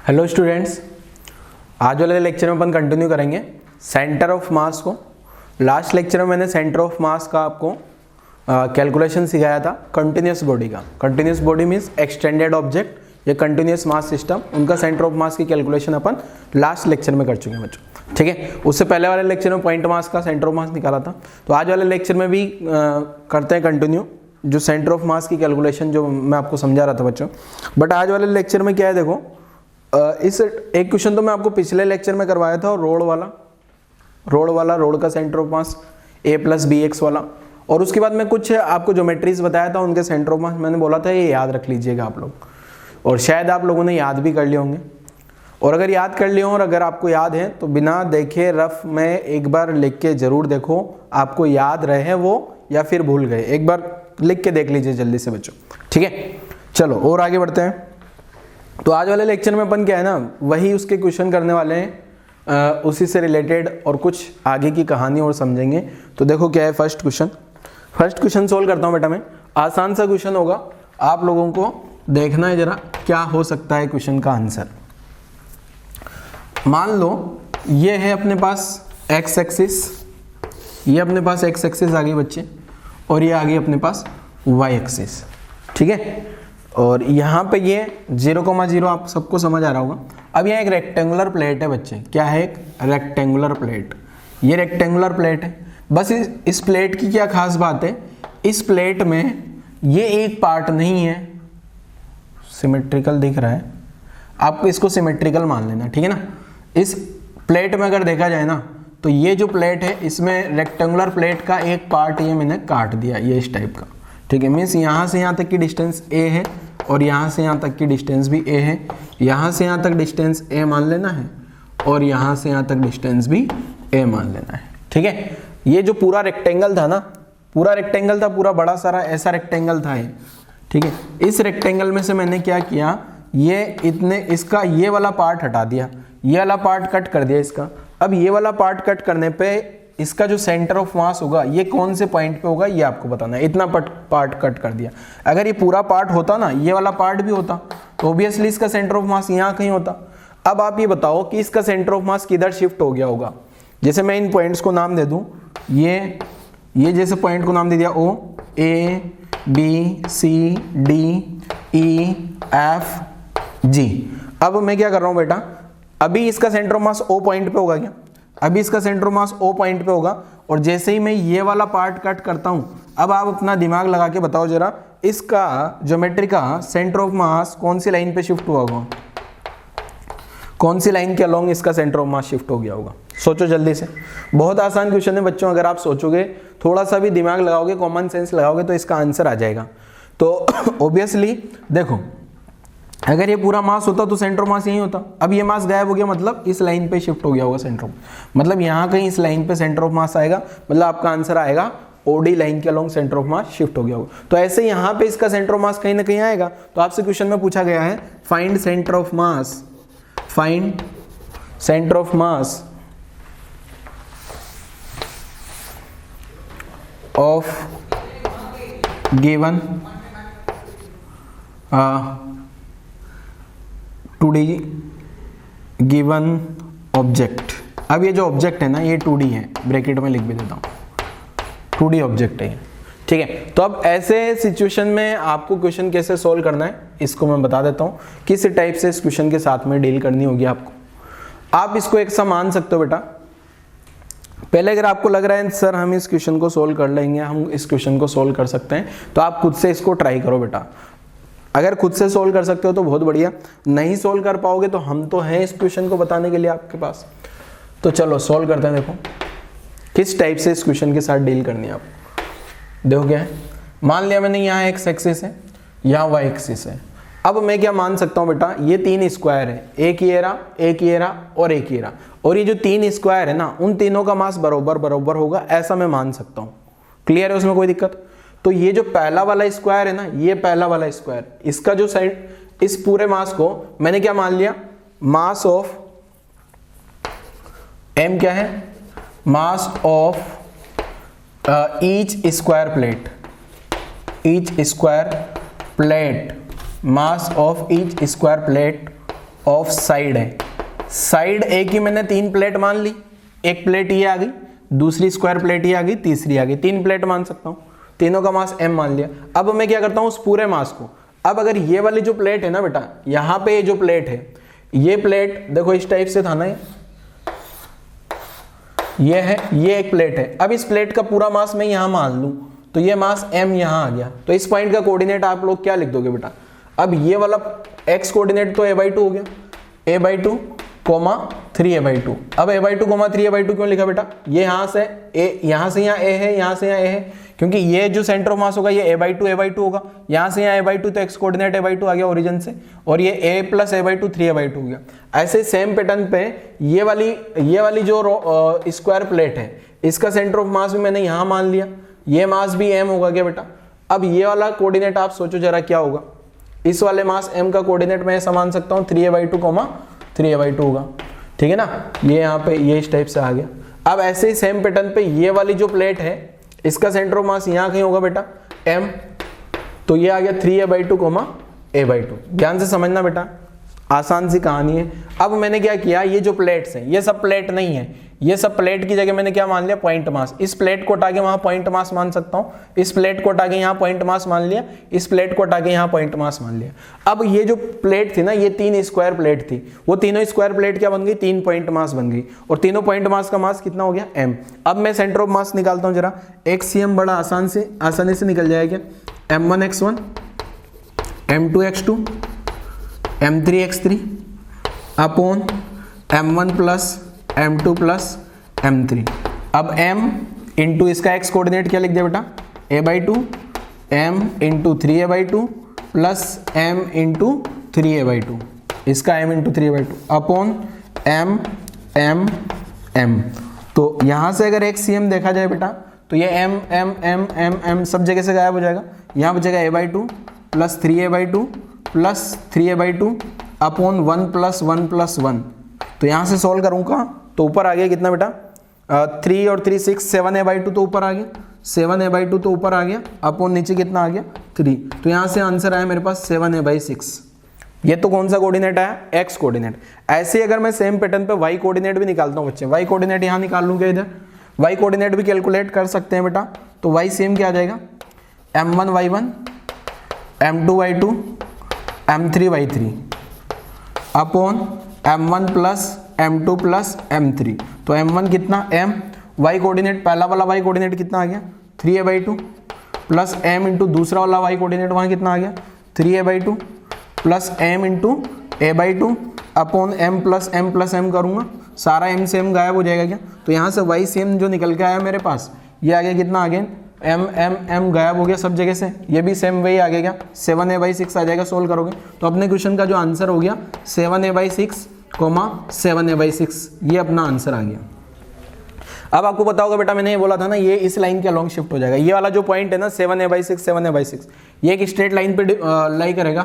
Hello students, आज वाले lecture में अपन कंटिन्यू करेंगे सेंटर ऑफ मास को। लास्ट लेक्चर में मैंने सेंटर ऑफ मास का आपको कैलकुलेशन सिखाया था कंटिन्यूस बॉडी का। Continuous body means extended object या कंटिन्यूस मास सिस्टम, उनका सेंटर ऑफ मास की कैलकुलेशन अपन लास्ट लेक्चर में कर चुके हैं बच्चों, ठीक है। उससे पहले वाले लेक्चर में पॉइंट मास का सेंटर ऑफ मास निकाला था, तो आज वाले लेक्चर में भी करते हैं कंटिन्यू जो सेंटर ऑफ मास की कैलकुलेशन जो मैं आपको समझा रहा था बच्चों। बट आज वाले लेक्चर में क्या है, देखो इस एक क्वेश्चन तो मैं आपको पिछले लेक्चर में करवाया था, रोड का centre of mass a plus B X वाला, और उसके बाद मैं कुछ आपको ज्योमेट्रीज बताया था, उनके सेंटर ऑफ मास मैंने बोला था ये याद रख लीजिएगा आप लोग, और शायद आप लोगों ने याद भी कर लिए होंगे। और अगर याद कर लिए हों और अगर आपको याद है तो बिना देखे रफ में एक बार लिख के जरूर देखो, आपको याद रहे वो या फिर भूल गए, एक बार लिख के देख लीजिए जल्दी से बच्चों, ठीक है। चलो और आगे बढ़ते हैं। तो आज वाले लेक्चर में अपन क्या है ना, वही उसके क्वेश्चन करने वाले हैं, उसी से रिलेटेड और कुछ आगे की कहानी और समझेंगे। तो देखो क्या है फर्स्ट क्वेश्चन सोल्व करता हूँ बेटा मैं। आसान सा क्वेश्चन होगा, आप लोगों को देखना है जरा क्या हो सकता है क्वेश्चन का आंसर। मान लो ये है अपने पास एक्स एक्सिस, ये अपने पास एक्स एक्सिस आ गई बच्चे, और ये आ गई अपने पास वाई एक्सिस, ठीक है। और यहाँ पे ये 0,0 आप सबको समझ आ रहा होगा। अब यहाँ एक रेक्टेंगुलर प्लेट है बच्चे, क्या है, एक रेक्टेंगुलर प्लेट। ये रेक्टेंगुलर प्लेट है, बस इस प्लेट की क्या खास बात है, इस प्लेट में ये एक पार्ट नहीं है, सिमेट्रिकल दिख रहा है, आपको इसको सिमेट्रिकल मान लेना, ठीक है ना। इस प्लेट में अगर देखा जाए ना तो ये जो प्लेट है इसमें रेक्टेंगुलर प्लेट का एक पार्ट ये मैंने काट दिया, ये इस टाइप का, ठीक है। मीन्स यहाँ से यहाँ तक की डिस्टेंस a है और यहाँ से यहाँ तक की डिस्टेंस भी a है, यहाँ से यहाँ तक डिस्टेंस a मान लेना है और यहाँ से यहाँ तक डिस्टेंस भी a मान लेना है, ठीक है। ये जो पूरा रेक्टेंगल था ना, पूरा बड़ा सारा ऐसा रेक्टेंगल था ये, ठीक है। इस रेक्टेंगल में से मैंने क्या किया, इसका ये वाला पार्ट हटा दिया, ये वाला पार्ट कट कर दिया इसका। अब ये वाला पार्ट कट करने पे इसका जो सेंटर ऑफ मास होगा ये कौन से पॉइंट पे होगा ये आपको बताना है। इतना पार्ट कट कर दिया, अगर ये पूरा पार्ट होता ना, ये वाला पार्ट भी होता तो ऑब्वियसली इसका सेंटर ऑफ मास यहाँ कहीं होता। अब आप ये बताओ कि इसका सेंटर ऑफ मास किधर शिफ्ट हो गया होगा। जैसे मैं इन पॉइंट्स को नाम दे दूं, ये जैसे पॉइंट को नाम दे दिया O A B C D E F G। अब मैं क्या कर रहा हूं बेटा, अभी इसका centre of mass O point पे होगा क्या, अभी इसका centre of mass O point पे होगा, और जैसे ही मैं ये वाला पार्ट कट करता हूं, अब आप अपना दिमाग लगा के बताओ जरा, इसका ज्योमेट्री का सेंटर ऑफ मास कौन सी लाइन पे शिफ्ट हुआ होगा, कौन सी लाइन के अलोंग इसका सेंटर ऑफ मास शिफ्ट हो गया होगा, सोचो जल्दी से। बहुत आसान क्वेश्चन है बच्चों, अगर आप सोचोगे, थोड़ा सा भी दिमाग लगाओगे, कॉमन सेंस लगाओगे तो इसका आंसर आ जाएगा। तो ऑब्वियसली देखो, अगर ये पूरा मास होता तो सेंटर ऑफ मास यही होता। अब ये मास गायब हो गया, मतलब इस लाइन पे शिफ्ट हो गया होगा सेंटर ऑफ, मतलब यहाँ कहीं इस लाइन पे सेंटर ऑफ मास आएगा, मतलब आपका आंसर आएगा ओडी लाइन के along centre of mass shift हो गया होगा। तो ऐसे यहाँ पे इसका सेंटर ऑफ मास कहीं ना कहीं आएगा। तो आपसे क्वेश्चन में पूछा गया है find centre of mass, find centre of mass of given 2D given object. अब ये जो ऑब्जेक्ट है ना ये 2D है, ब्रैकेट में लिख भी देता हूँ, 2D ऑब्जेक्ट है, ठीक है। तो अब ऐसे सिचुएशन में आपको क्वेश्चन कैसे सोल्व करना है इसको मैं बता देता हूँ, किस टाइप से इस क्वेश्चन के साथ में डील करनी होगी आपको। आप इसको एक सा मान सकते हो बेटा, पहले अगर आपको लग रहा है सर हम इस क्वेश्चन को सोल्व कर लेंगे, हम इस क्वेश्चन को सोल्व कर सकते हैं, तो आप खुद से इसको ट्राई करो बेटा। अगर खुद से सोल्व कर सकते हो तो बहुत बढ़िया, नहीं सोल्व कर पाओगे तो हम तो हैं इस क्वेश्चन को बताने के लिए आपके पास। तो चलो सोल्व करते हैं, देखो किस टाइप से इस क्वेश्चन के साथ डील करनी है आपको। देखो क्या है, मान लिया मैंने यहाँ एक्स एक्सिस है, यहाँ वाई एक्सिस है। अब मैं क्या मान सकता हूँ बेटा, ये 3 स्क्वायर है, एक ये रहा, एक ये रहा और एक ये रहा, और ये जो 3 स्क्वायर है ना उन तीनों का मास बराबर होगा, ऐसा मैं मान सकता हूँ। क्लियर है, उसमें कोई दिक्कत। तो ये जो पहला वाला स्क्वायर है ना, ये पहला वाला स्क्वायर, इसका जो साइड, इस पूरे मास को मैंने क्या मान लिया, मास ऑफ m क्या है, mass of each square plate, mass of each square plate of side है। साइड ए की मैंने 3 प्लेट मान ली, एक प्लेट ये आ गई, दूसरी स्क्वायर प्लेट ये आ गई, तीसरी आ गई, 3 प्लेट मान सकता हूं, तीनों का मास m मान लिया। अब मैं क्या करता हूं उस पूरे मास को, अब अगर ये वाली जो प्लेट है ना बेटा, यहां पे ये जो प्लेट है, ये प्लेट देखो इस टाइप से था ना, ये है, ये एक प्लेट है। अब इस प्लेट का पूरा मास मैं यहां मान लूं तो ये मास m यहां आ गया, तो इस पॉइंट का कोऑर्डिनेट आप लोग क्या लिख दोगे बेटा, अब ये वाला x कोऑर्डिनेट तो a/2 हो गया, a/2 कोमा 3a/2। अब a/2 कोमा 3a/2 क्यों लिखा बेटा, ये यहां से यहाँ a है, यहाँ से यहाँ a है, क्योंकि ये जो सेंटर ऑफ मास होगा ये a/2 होगा, यहाँ से यहाँ a/2 तो x कोऑर्डिनेट a/2 आ गया ओरिजिन से, और ये a प्लस a/2 3a/2 हो गया। ऐसे सेम पैटर्न पे ये वाली जो स्क्वायर प्लेट है, इसका सेंटर ऑफ मास भी मैंने यहाँ मान लिया, ये मास भी m होगा क्या बेटा। अब ये वाला कोऑर्डिनेट आप सोचो जरा क्या होगा, इस वाले मास m का कोऑर्डिनेट मैं ऐसा मान सकता हूँ 3a/2 कोमा 3a/2 होगा, ठीक है ना, ये यहाँ पे ये इस टाइप से आ गया। अब ऐसे ही सेम पैटर्न पे ये वाली जो प्लेट है, इसका सेंटर ऑफ मास यहाँ कहीं होगा बेटा m, तो ये आ गया 3a/2 कोमा a/2। ध्यान से समझना बेटा, आसान सी कहानी है। अब मैंने क्या किया, ये जो प्लेट्स हैं ये सब प्लेट नहीं है, ये सब प्लेट की जगह मैंने क्या मान लिया, पॉइंट मास। इस प्लेट को हटा के वहां पॉइंट मास मान सकता हूं, इस प्लेट को हटा के यहाँ पॉइंट मास मान लिया, इस प्लेट को हटा के यहाँ पॉइंट मास मान लिया। अब ये जो प्लेट थी ना, ये 3 स्क्वायर प्लेट थी, वो तीनों स्क्वायर प्लेट क्या बन गई, 3 पॉइंट मास बन गई, और तीनों पॉइंट मास का मास कितना हो गया m। अब मैं सेंटर ऑफ मास निकालता हूँ जरा, xcm बड़ा आसानी से निकल जाएगा, m1x1 m2x2 m3x3 upon m1 plus m2 plus m3। अब m इंटू इसका x कोऑर्डिनेट क्या लिख दिया बेटा, a/2, m into 3a/2 plus m into 3a/2, इसका m into 3a/2 upon m। तो यहाँ से अगर xcm देखा जाए बेटा, तो ये m सब जगह से गायब हो जाएगा, यहाँ बचेगा a/2 plus 3a/2 plus 3a/2 upon 1 plus 1 plus 1। तो यहाँ से सॉल्व करूँगा तो ऊपर आ गया कितना बेटा, 3 और 3 6, 7a/2 तो ऊपर आ गया, 7a/2 तो ऊपर आ गया, अपॉन नीचे कितना आ गया 3। तो यहाँ से आंसर आया मेरे पास 7a/6। ये तो कौन सा कोऑर्डिनेट आया, x कोऑर्डिनेट। ऐसे अगर मैं सेम पैटर्न पे y कोऑर्डिनेट भी निकालता हूँ बच्चे, y कोऑर्डिनेट यहाँ निकाल लूँ क्या, इधर y कोऑर्डिनेट भी कैलकुलेट कर सकते हैं बेटा। तो y सेम क्या आ जाएगा, m1y1 m2y2 m3y3 upon m1 plus m2 plus m3। तो m1 कितना m, y कोऑर्डिनेट पहला वाला y कोऑर्डिनेट कितना आ गया 3a/2 प्लस m इंटू दूसरा वाला y कोऑर्डिनेट वहाँ कितना आ गया 3a/2 plus m into a/2 upon m plus m करूँगा, सारा m से m गायब हो जाएगा क्या। तो यहाँ से y सेम जो निकल के आया मेरे पास, ये आ गया कितना आ गया m गायब हो गया सब जगह से, ये भी सेम वही आ गया 7a/6 आ जाएगा सोल्व करोगे। तो अपने क्वेश्चन का जो आंसर हो गया 7a/6 कोमा 7a/6, ये अपना आंसर आ गया। अब आपको पता होगा बेटा, मैंने ये बोला था ना, ये इस लाइन के अलॉन्ग शिफ्ट हो जाएगा। ये वाला जो पॉइंट है ना 7a/6 ये एक स्ट्रेट लाइन पे लाई करेगा,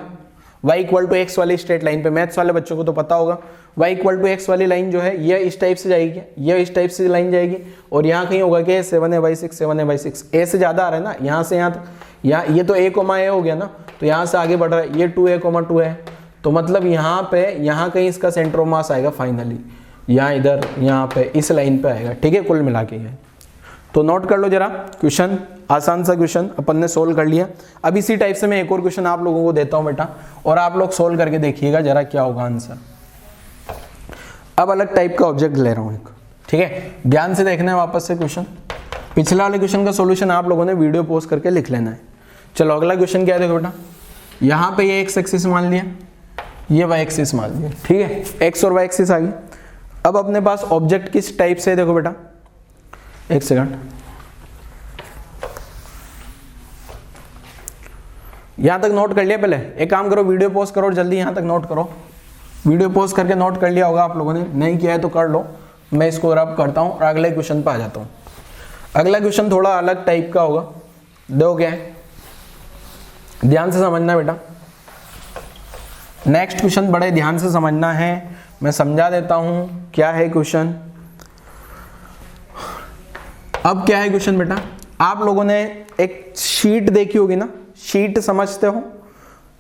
y इक्वल टू एक्स वाली स्ट्रेट लाइन पे। मैथ्स वाले बच्चों को तो पता होगा, y इक्वल टू एक्स वाली लाइन जो है ये इस टाइप से जाएगी, ये इस टाइप से लाइन जाएगी, और यहाँ कहीं होगा कि 7a/6 a से ज़्यादा आ रहा है ना, यहाँ से यहाँ तक, यहाँ ये तो a, a हो गया ना, तो यहाँ से आगे बढ़ रहा है, ये 2a, 2 है, तो मतलब यहाँ पे यहाँ कहीं इसका सेंटर ऑफ मास आएगा फाइनली, यहाँ इधर यहाँ पे इस लाइन पे आएगा, ठीक है, कुल मिला के ये। तो नोट कर लो जरा, क्वेश्चन आसान सा क्वेश्चन अपन ने सोल्व कर लिया। अब इसी टाइप से मैं एक और क्वेश्चन आप लोगों को देता हूं बेटा, और आप लोग सोल्व करके देखिएगा जरा क्या होगा आंसर। अब अलग टाइप का ऑब्जेक्ट ले रहा हूं एक, ठीक है, ध्यान से देखना है वापस से क्वेश्चन। पिछले वाले क्वेश्चन का सोल्यूशन आप लोगों ने वीडियो पोस्ट करके लिख लेना है। चलो अगला क्वेश्चन क्या है, देखो बेटा, यहाँ पे ये एक्स एक्सिस मान लिया, ये वाई एक्सिस मान लिया, ठीक है, एक्स और वाई एक्सिस आ गई। अब अपने पास ऑब्जेक्ट किस टाइप से है, देखो बेटा, एक सेकंड, यहां तक नोट कर लिया। पहले एक काम करो, वीडियो पॉज करो और जल्दी यहां तक नोट करो। वीडियो पॉज करके नोट कर लिया होगा आप लोगों ने, नहीं किया है तो कर लो। मैं इसको रब करता हूं और अगले क्वेश्चन पे आ जाता हूं। अगला क्वेश्चन थोड़ा अलग टाइप का होगा, देखो क्या है, ध्यान से समझना बेटा। नेक्स्ट क्वेश्चन बड़े ध्यान से समझना है, मैं समझा देता हूं क्या है क्वेश्चन। अब क्या है क्वेश्चन बेटा, आप लोगों ने एक शीट देखी होगी ना, शीट समझते हो,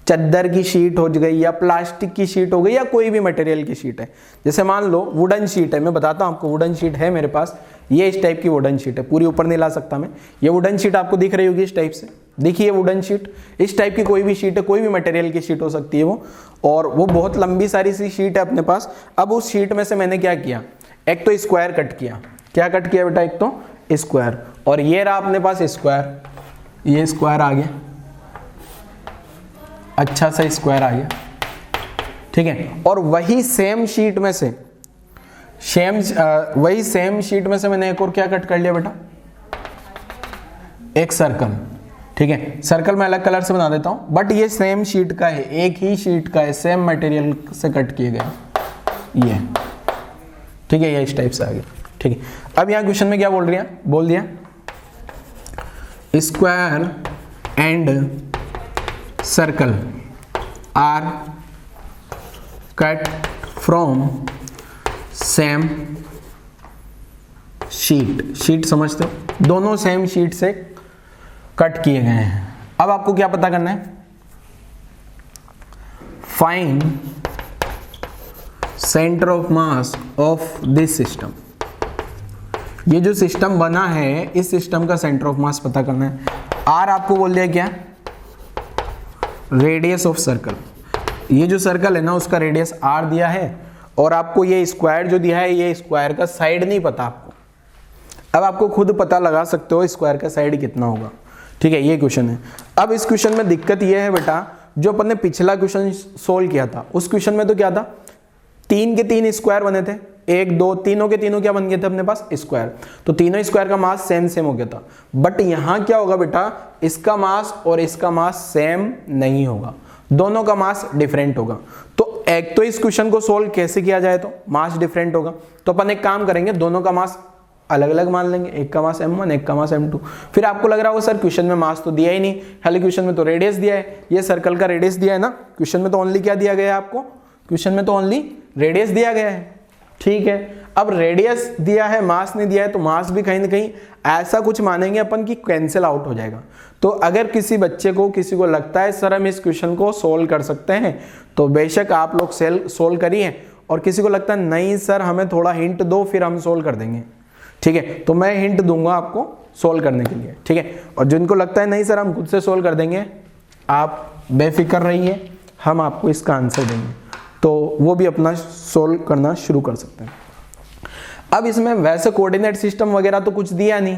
चद्दर की शीट हो गई या प्लास्टिक की शीट हो गई या कोई भी मटेरियल की शीट है, जैसे मान लो वुडन शीट है, मैं बताता हूँ आपको, वुडन शीट है मेरे पास, ये इस टाइप की वुडन शीट है, पूरी ऊपर नहीं ला सकता मैं, ये वुडन शीट आपको दिख रही होगी इस टाइप से, देखिए वुडन शीट, इस टाइप की कोई भी शीट है, कोई भी मटेरियल की शीट हो सकती है वो, और वो बहुत लंबी सारी सी शीट है अपने पास। अब उस शीट में से मैंने क्या किया, एक तो स्क्वायर कट किया, क्या कट किया बेटा, एक तो स्क्वायर, और ये रहा अपने पास स्क्वायर, ये स्क्वायर आ गया, अच्छा सा स्क्वायर आ गया, ठीक है। और वही सेम शीट में से वही सेम शीट में से मैंने एक और क्या कट कर लिया बेटा, एक सर्कल, ठीक है। सर्कल मैं अलग कलर से बना देता हूं, बट ये सेम शीट का है, एक ही शीट का है, सेम मटेरियल से कट किए गए ये, ठीक है, ये इस टाइप से आ गया, ठीक है। अब यहां क्वेश्चन में क्या बोल रही है, बोल दिया square and circle are cut from same sheet, sheet समझते हो, दोनों सेम शीट से कट किए गए हैं। अब आपको क्या पता करना है, find centre of mass of this system, ये जो सिस्टम बना है इस सिस्टम का सेंटर ऑफ मास पता करना है। आर आपको बोल दिया क्या, रेडियस ऑफ सर्कल, ये जो सर्कल है ना उसका रेडियस आर दिया है, और आपको ये स्क्वायर जो दिया है, ये स्क्वायर का साइड नहीं पता आपको, अब आपको खुद पता लगा सकते हो स्क्वायर का साइड कितना होगा, ठीक है, ये क्वेश्चन है। अब इस क्वेश्चन में दिक्कत ये है बेटा, जो अपन ने पिछला क्वेश्चन सोल्व किया था उस क्वेश्चन में तो क्या था, 3 के 3 स्क्वायर बने थे, 1 2 तीनों के तीनों क्या बन गए थे अपने पास, स्क्वायर, तो तीनों स्क्वायर का मास सेम सेम हो गया था। बट यहां क्या होगा बेटा, इसका मास और इसका मास सेम नहीं होगा, दोनों का मास डिफरेंट होगा। तो एक तो इस क्वेश्चन को सोल्व कैसे किया जाए, तो मास डिफरेंट होगा, तो अपन एक काम करेंगे, दोनों का मास अलग अलग मान लेंगे, एक का मास m1 एक का मास m2। फिर आपको लग रहा होगा सर क्वेश्चन में मास तो दिया ही नहीं, खाली क्वेश्चन में तो रेडियस दिया है, ये सर्कल का रेडियस दिया है ना, क्वेश्चन में तो ओनली क्या दिया गया है आपको, क्वेश्चन में तो ओनली रेडियस दिया गया है, ठीक है। अब रेडियस दिया है, मास नहीं दिया है, तो मास भी कहीं ना कहीं ऐसा कुछ मानेंगे अपन की कैंसिल आउट हो जाएगा। तो अगर किसी बच्चे को, किसी को लगता है सर हम इस क्वेश्चन को सोल्व कर सकते हैं, तो बेशक आप लोग सोल्व करिए, और किसी को लगता है नहीं सर हमें थोड़ा हिंट दो फिर हम सोल्व कर देंगे, ठीक है, तो मैं हिंट दूंगा आपको सोल्व करने के लिए, ठीक है। और जिनको लगता है नहीं सर हम खुद से सोल्व कर देंगे, आप बेफिक्र रहिए, हम आपको इसका आंसर देंगे, तो वो भी अपना सोल्व करना शुरू कर सकते हैं। अब इसमें वैसे कोऑर्डिनेट सिस्टम वगैरह तो कुछ दिया नहीं,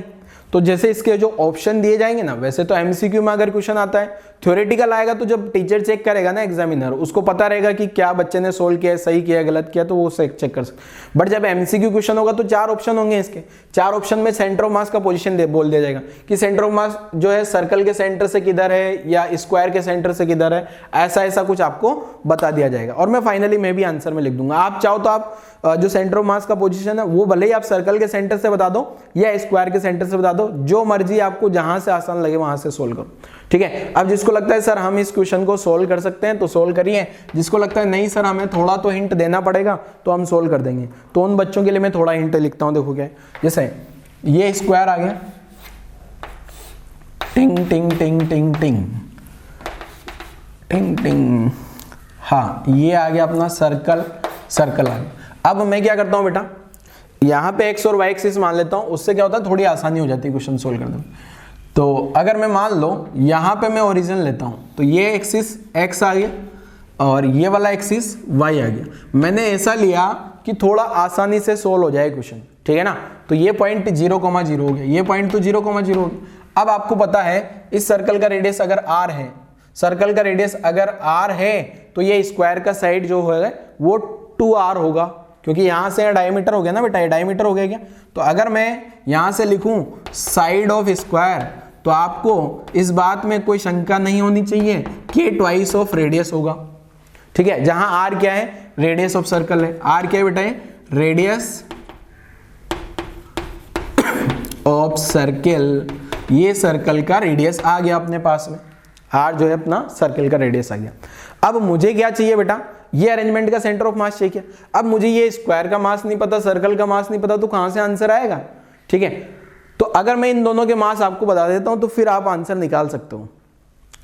तो जैसे इसके जो ऑप्शन दिए जाएंगे ना, वैसे तो एमसीक्यू में अगर क्वेश्चन आता है, थ्योरेटिकल आएगा तो जब टीचर चेक करेगा ना, एग्जामिनर, उसको पता रहेगा कि क्या बच्चे ने सोल्व किया, सही किया, गलत किया, तो वो चेक कर सकते। बट जब एमसीक्यू क्वेश्चन होगा तो 4 ऑप्शन होंगे, इसके 4 ऑप्शन में सेंटर ऑफ मास का पोजीशन बोल दिया जाएगा कि सेंटर ऑफ मास जो है सर्कल के सेंटर से किधर है या स्क्वायर के सेंटर से किधर है, ऐसा ऐसा कुछ आपको बता दिया जाएगा। और मैं फाइनली मैं भी आंसर में लिख दूंगा, आप चाहो तो आप जो सेंटर ऑफ मास का पोजीशन है वो भले ही आप सर्कल के सेंटर से बता दो या स्क्वायर के सेंटर से बता दो, जो मर्जी आपको जहां से आसान लगे वहां से सोल्व करो, ठीक है। अब जिसको लगता है सर हम इस क्वेश्चन को सोल्व कर सकते हैं तो सोल्व करिए, जिसको लगता है नहीं सर हमें थोड़ा तो हिंट देना पड़ेगा तो हम सोल्व कर देंगे, तो उन बच्चों के लिए मैं थोड़ा हिंट लिखता हूं। देखो क्या है, जैसे ये स्क्वायर आ गया, टिंग टिंग टिंग टिंग टिंग टिंग टिंग, हाँ ये आ गया अपना सर्कल, सर्कल आ गया। अब मैं क्या करता हूं बेटा, यहां पे x और y एक्सिस मान लेता हूं, उससे क्या होता है थोड़ी आसानी हो जाती है क्वेश्चन सोल्व करने में। तो अगर मैं मान लो यहां पे मैं ओरिजिन लेता हूं, तो ये एक्सिस x आ गया और ये वाला एक्सिस y आ गया। मैंने ऐसा लिया कि थोड़ा आसानी से सोल्व हो जाए क्वेश्चन, ठीक है ना। तो ये पॉइंट 0,0 हो गया, ये पॉइंट तो 0,0 हो गया। अब आपको पता है इस सर्कल का रेडियस अगर r है, सर्कल का रेडियस अगर r है, तो ये स्क्वायर का साइड जो है वो 2r होगा, क्योंकि यहां से डायमीटर हो गया ना बेटा, ये डायमीटर हो गया क्या। तो अगर मैं यहां से लिखूं साइड ऑफ स्क्वायर, तो आपको इस बात में कोई शंका नहीं होनी चाहिए कि ट्वाइस ऑफ रेडियस होगा, ठीक है। जहां आर क्या है, रेडियस ऑफ सर्कल है, आर क्या है बेटा, रेडियस ऑफ सर्कल, ये सर्कल का रेडियस आ गया अपने पास में, आर जो है अपना सर्कल का रेडियस आ गया। अब मुझे क्या चाहिए बेटा, ये अरेंजमेंट का सेंटर ऑफ मास चाहिए। अब मुझे ये स्क्वायर का मास नहीं पता, सर्कल का मास नहीं पता, तो कहां से आंसर आएगा, ठीक है। तो अगर मैं इन दोनों के मास आपको बता देता हूं तो फिर आप आंसर निकाल सकते हो,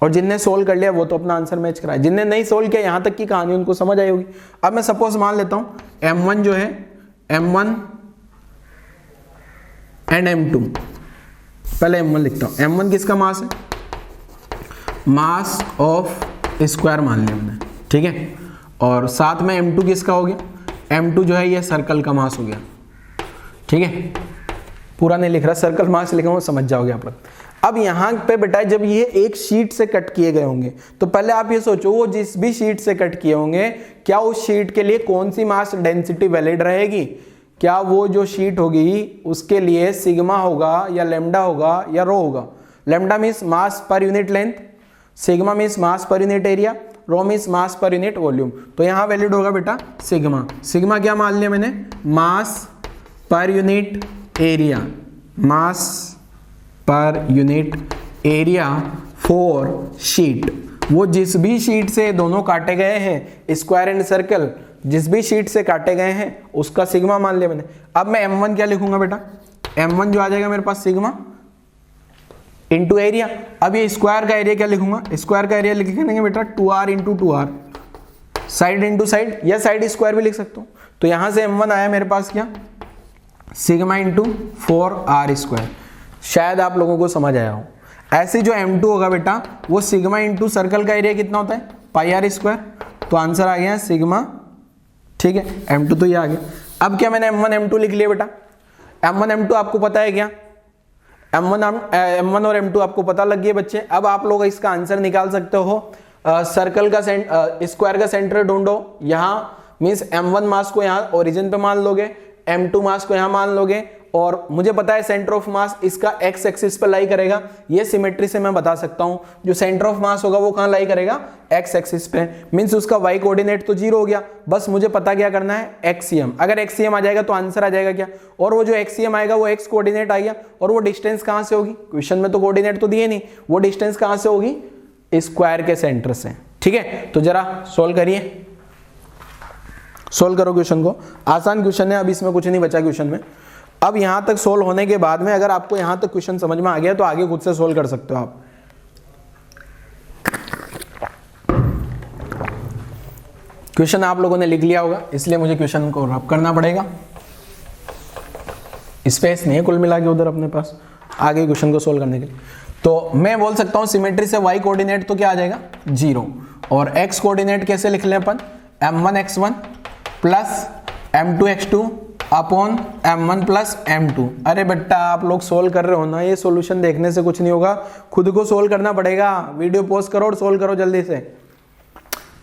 और जिनने सोल्व कर लिया वो तो अपना आंसर मैच कराए, जिनने नहीं सोल्व किया यहाँ तक की कहानी उनको समझ आई होगी। अब मैं सपोज मान लेता हूँ m1 जो है m1 एंड m2, पहले m1 लिखता हूँ। m1 किसका मास है, मास ऑफ स्क्वायर मान लिया मैंने, ठीक है। और साथ में m2 किसका हो गया, m2 जो है ये सर्कल का मास हो गया, ठीक है। पूरा नहीं लिख रहा, सर्कल मास लिखा हूँ, समझ जाओगे आप लोग। अब यहाँ पे बेटा जब ये एक शीट से कट किए गए होंगे तो पहले आप ये सोचो वो जिस भी शीट से कट किए होंगे क्या उस शीट के लिए कौन सी मास डेंसिटी वैलिड रहेगी, क्या वो जो शीट होगी उसके लिए सिग्मा होगा या लेमडा होगा या रो होगा। Lambda means mass per unit length, sigma means mass per unit area, rho means mass per unit volume. तो यहाँ वैलिड होगा बेटा सिग्मा। सिग्मा क्या मान लिया मैंने, मास per unit area, mass per unit area for sheet. वो जिस भी शीट से दोनों काटे गए हैं, स्क्वायर एंड सर्कल, जिस भी शीट से काटे गए हैं उसका सिग्मा मान लिया मैंने। अब मैं m1 क्या लिखूंगा बेटा, m1 जो आ जाएगा मेरे पास सिग्मा इंटू एरिया। अब ये स्क्वायर का एरिया क्या लिखूंगा, स्क्वायर का एरिया लिखेंगे बेटा 2r into 2r, side into side या साइड स्क्वायर भी लिख सकता हूँ। तो यहां से m1 आया मेरे पास क्या, सिग्मा इंटू 4r स्क्वायर। शायद आप लोगों को समझ आया हो। ऐसे जो m2 होगा बेटा वो सिग्मा इंटू सर्कल का एरिया कितना होता है, पाई आर स्क्वायर। तो आंसर आ गया सिग्मा, ठीक है। m2 तो ये आ गया। अब क्या मैंने m1 m2 लिख लिया बेटा, m1 m2 आपको पता है क्या, m1 और m2 आपको पता लग गया बच्चे। अब आप लोग इसका आंसर निकाल सकते हो। सर्कल का स्क्वायर का सेंटर ढूंढो, यहाँ मीन्स m1 मास को यहाँ ओरिजिन पे मान लोगे, m2 मास को यहाँ मान लोगे, और मुझे पता है सेंटर ऑफ मास इसका x एक्सिस पे लाई करेगा। ये सिमेट्री से मैं बता सकता हूँ जो सेंटर ऑफ मास होगा वो कहाँ लाई करेगा, x एक्सिस पे। मीन्स उसका y कोऑर्डिनेट तो 0 हो गया। बस मुझे पता क्या करना है, एक्सियम। अगर एक्सियम आ जाएगा तो आंसर आ जाएगा क्या, और वो जो एक्सियम आएगा वो x कोऑर्डिनेट आ गया। और वो डिस्टेंस कहाँ से होगी, क्वेश्चन में तो कोऑर्डिनेट तो दिए नहीं, वो डिस्टेंस कहाँ से होगी, स्क्वायर के सेंटर से, ठीक है। तो जरा सोल्व करिए, सोल्व करो क्वेश्चन को। आसान क्वेश्चन है, अब इसमें कुछ नहीं बचा क्वेश्चन में। अब यहां तक सोल्व होने के बाद में अगर आपको यहां तक क्वेश्चन समझ में आ गया तो आगे खुद से सोल्व कर सकते हो आप। क्वेश्चन आप लोगों ने लिख लिया होगा इसलिए मुझे क्वेश्चन को रब करना पड़ेगा, स्पेस नहीं है कुल मिला के उधर अपने पास आगे क्वेश्चन को सोल्व करने के लिए। तो मैं बोल सकता हूं सिमेट्री से y कोऑर्डिनेट तो क्या आ जाएगा 0, और x कोऑर्डिनेट कैसे लिख लें अपन, m1 x1 plus m2 x2 upon m1 plus m2। अरे बेटा आप लोग सोल्व कर रहे हो ना, ये सॉल्यूशन देखने से कुछ नहीं होगा, खुद को सोल्व करना पड़ेगा। वीडियो पॉज करो और सोल्व करो जल्दी से।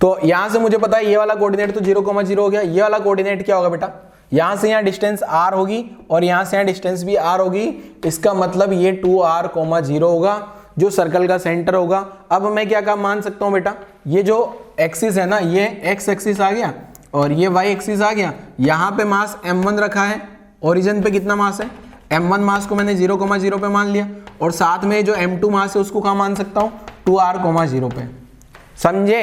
तो यहां से मुझे पता है ये वाला कोऑर्डिनेट तो 0,0 हो गया। ये वाला कोऑर्डिनेट क्या होगा बेटा, यहां से यहाँ डिस्टेंस r होगी और यहां से यहाँ डिस्टेंस भी r होगी। इसका मतलब ये 2r,0 होगा जो सर्कल का सेंटर होगा। अब मैं क्या काम मान सकता हूं बेटा, ये जो एक्सिस है ना, ये x एक्सिस आ गया और ये y एक्सिस आ गया। यहाँ पे मास m1 रखा है, ओरिजिन पे कितना मास है, m1 मास को मैंने 0,0 पे मान लिया, और साथ में जो m2 मास है उसको कहाँ मान सकता हूँ, 2r,0 पे। समझे,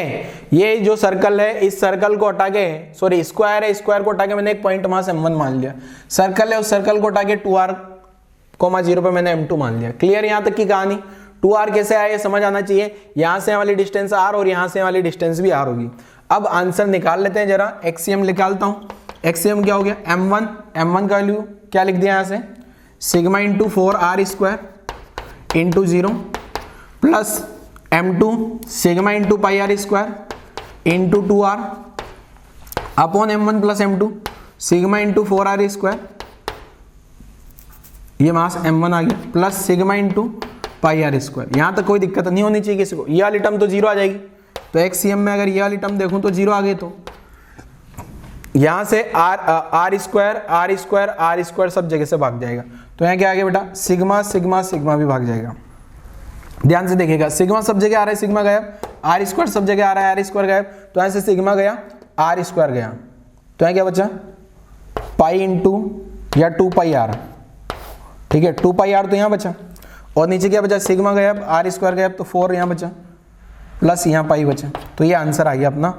ये जो सर्कल है इस सर्कल को हटा के, सॉरी स्क्वायर है, स्क्वायर को हटा के मैंने एक पॉइंट मास m1 मान लिया। सर्कल है, उस सर्कल को हटा के 2r,0 पे मैंने m2 मान लिया। क्लियर यहाँ तक की कहानी। 2r कैसे आया ये समझ आना चाहिए। यहाँ से वाली डिस्टेंस r और यहाँ से वाली डिस्टेंस भी r होगी। अब आंसर निकाल लेते हैं जरा। एक्सियम निकालता हूँ। एक्सियम क्या हो गया, m1 का वैल्यू क्या लिख दिया यहाँ से, sigma into 4r square into 0 plus m2 sigma into pi r square into 2r upon m1 plus m2 sigma into 4r square, ये मास m1 आ गया, plus sigma into pi r square. यहाँ तक कोई दिक्कत नहीं होनी चाहिए किसी को। ये वाली टर्म तो 0 आ जाएगी। तो एक्सियम में अगर ये वाली टर्म देखूं तो 0 आ गए, तो यहां से आर स्क्वायर सब जगह से भाग जाएगा। तो यहाँ क्या आ गया बेटा, सिग्मा सिग्मा सिग्मा भी भाग जाएगा। ध्यान से देखिएगा, सिग्मा सब जगह आ रहा है, सिग्मा गायब, आर स्क्वायर सब जगह आ रहा है, आर स्क्वायर गायब। तो यहाँ से सिग्मा गया, आर स्क्वायर गया, तो यहाँ क्या बचा, पाई इंटू या 2 पाई आर, ठीक है, 2 पाई आर तो यहाँ बचा, और नीचे क्या बचा, सिग्मा गायब, आर स्क्वायर गायब, तो 4 यहाँ बचा, प्लस यहाँ पाई बचा। तो ये आंसर आ गया अपना।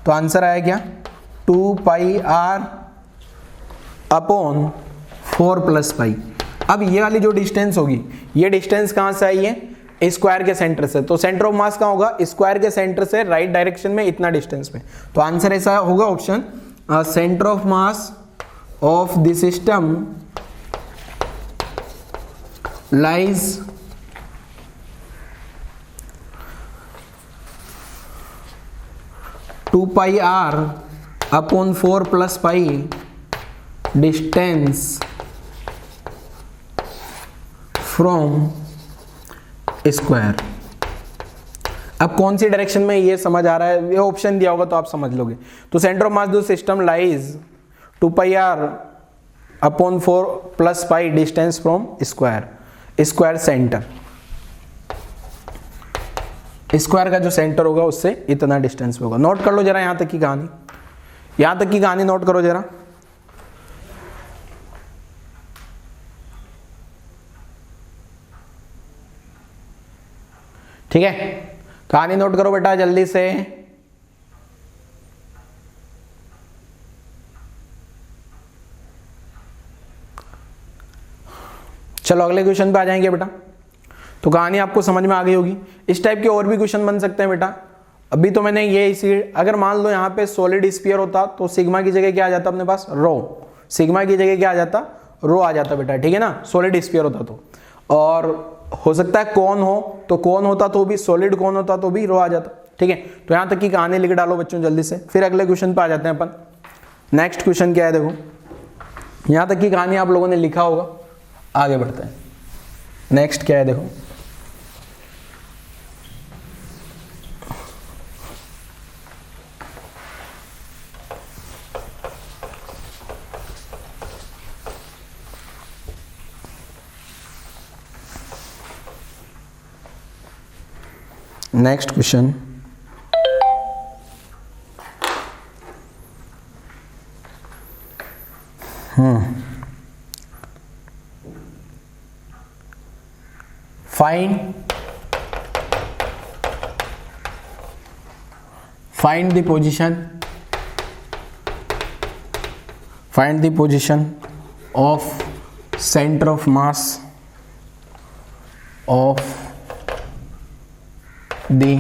तो आंसर आया क्या, 2 पाई आर अपॉन 4 प्लस पाई। अब ये वाली जो डिस्टेंस होगी, ये डिस्टेंस कहाँ से आई है, स्क्वायर के सेंटर से, तो सेंटर ऑफ मास कहाँ होगा, स्क्वायर के सेंटर से राइट डायरेक्शन में इतना डिस्टेंस में। तो आंसर ऐसा होगा option, centre of mass of the system lies two pi r upon 4 plus pi distance from square. अब कौन सी डायरेक्शन में ये समझ आ रहा है, ये ऑप्शन दिया होगा तो आप समझ लोगे। तो centre of mass the system lies 2 pi r upon 4 plus pi distance from square, square centre, square का जो सेंटर होगा उससे इतना डिस्टेंस पे होगा। नोट कर लो जरा यहां तक की कहानी, यहां तक की कहानी नोट करो जरा। ठीक है, कहानी नोट करो बेटा जल्दी से। चलो अगले क्वेश्चन पे आ जाएंगे बेटा। तो कहानी आपको समझ में आ गई होगी। इस टाइप के और भी क्वेश्चन बन सकते हैं बेटा। अभी तो मैंने ये इसी, अगर मान लो यहाँ पे सॉलिड स्फीयर होता तो सिग्मा की जगह क्या आ जाता अपने पास, रो। सिग्मा की जगह क्या आ जाता, रो आ जाता बेटा, ठीक है ना, सॉलिड स्फीयर होता तो। और हो सकता है कौन हो, तो कौन होता तो भी, सॉलिड कौन होता तो भी रो आ जाता, ठीक है। तो यहाँ तक की कहानी लिख डालो बच्चों जल्दी से, फिर अगले क्वेश्चन पे आ जाते हैं अपन। नेक्स्ट क्वेश्चन क्या है देखो, यहाँ तक की कहानी आप लोगों ने लिखा होगा, आगे बढ़ते हैं। नेक्स्ट क्या है देखो, next question, find the position of center of mass of the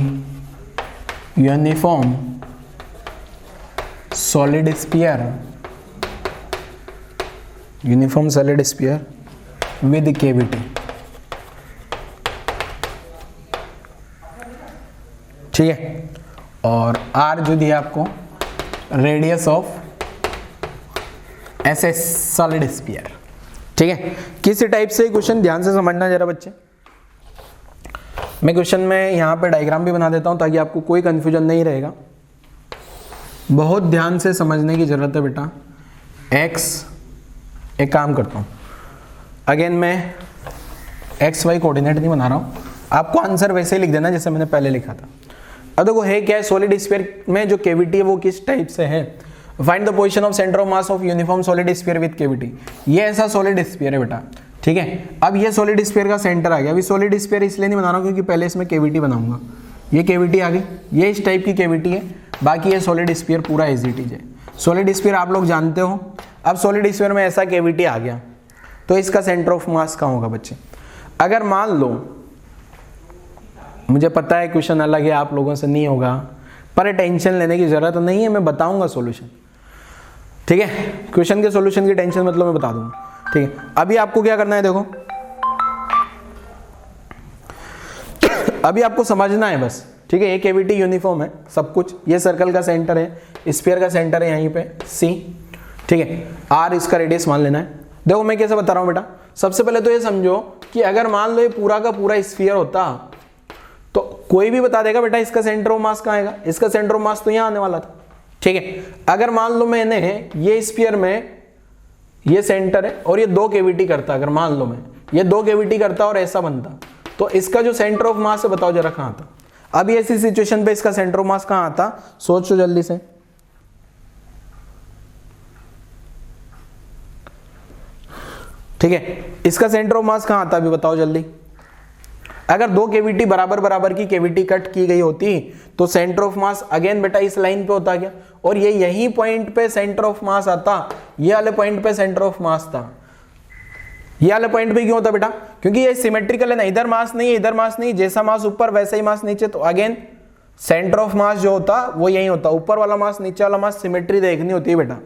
uniform solid sphere with cavity। ठीक है, और R जो दिया आपको रेडियस ऑफ ऐसे सॉलिड स्फीयर। ठीक है, किसी टाइप से क्वेश्चन ध्यान से समझना जरा बच्चे। मैं क्वेश्चन में यहाँ पे डायग्राम भी बना देता हूँ ताकि आपको कोई कंफ्यूजन नहीं रहेगा। बहुत ध्यान से समझने की जरूरत है बेटा। x, एक काम करता हूँ, अगेन मैं XY कोऑर्डिनेट नहीं बना रहा हूँ, आपको आंसर वैसे ही लिख देना जैसे मैंने पहले लिखा था। अब देखो है क्या है, सॉलिड स्फीयर में जो कैविटी है वो किस टाइप से है। Find the position of centre of mass of uniform solid sphere with cavity. ये ऐसा सॉलिड स्फीयर है बेटा, ठीक है। अब ये सॉलिड स्फीयर का सेंटर आ गया। अभी सॉलिड स्फीयर इसलिए नहीं बना रहा हूँ क्योंकि पहले इसमें कैविटी बनाऊंगा। ये कैविटी आ गई, ये इस टाइप की कैविटी है, बाकी ये सॉलिड स्फीयर पूरा एज इट इज है। सॉलिड स्फीयर आप लोग जानते हो। अब सॉलिड स्फीयर में ऐसा कैविटी आ गया तो इसका सेंटर ऑफ मास कहाँ होगा बच्चे। अगर मान लो, मुझे पता है क्वेश्चन अलग है, आप लोगों से नहीं होगा, पर टेंशन लेने की जरूरत नहीं है, मैं बताऊंगा सॉल्यूशन। ठीक है, क्वेश्चन के सॉल्यूशन की टेंशन मतलब मैं बता दूंगा। ठीक है, अभी आपको क्या करना है देखो, अभी आपको समझना है बस। ठीक है, ये कैविटी यूनिफॉर्म है सब कुछ, ये सर्कल का सेंटर है, स्फीयर का सेंटर है यहीं पे C। ठीक है, R इसका रेडियस मान लेना है। देखो मैं कैसे बता रहा हूं बेटा, सबसे पहले तो ये समझो कि अगर मान लो ये पूरा का पूरा स्फीयर होता तो कोई भी बता देगा बेटा इसका सेंटर ऑफ मास कहाँ आएगा, इसका सेंटर ऑफ मास तो यहाँ आने वाला था। ठीक है, अगर मान लो मैंने ये स्फीयर में ये सेंटर है और ये दो कैविटी करता, अगर मान लो मैं ये दो कैविटी करता और ऐसा बनता, तो इसका जो सेंटर ऑफ मास है बताओ जरा कहाँ आता। अभी ऐसी सिचुएशन पे इसका सेंटर ऑफ मास कहाँ आता, सोचो जल्दी से। ठीक है, इसका सेंटर ऑफ मास कहाँ आता अभी बताओ जल्दी। अगर दो कैविटी बराबर बराबर की कैविटी कट की गई होती तो सेंटर ऑफ मास अगेन बेटा इस लाइन पे होता क्या, और ये यही पॉइंट पे सेंटर ऑफ मास आता, ये वाले पॉइंट पे सेंटर ऑफ मास था। ये वाले पॉइंट पे क्यों होता है बेटा? क्योंकि ये सिमेट्रिकल है ना, इधर मास नहीं है इधर मास नहीं, जैसा मास ऊपर वैसा ही मास नीचे, तो अगेन सेंटर ऑफ मास जो होता वो यही होता, ऊपर वाला मास नीचे वाला मास, सिमेट्री देखनी होती है बेटा,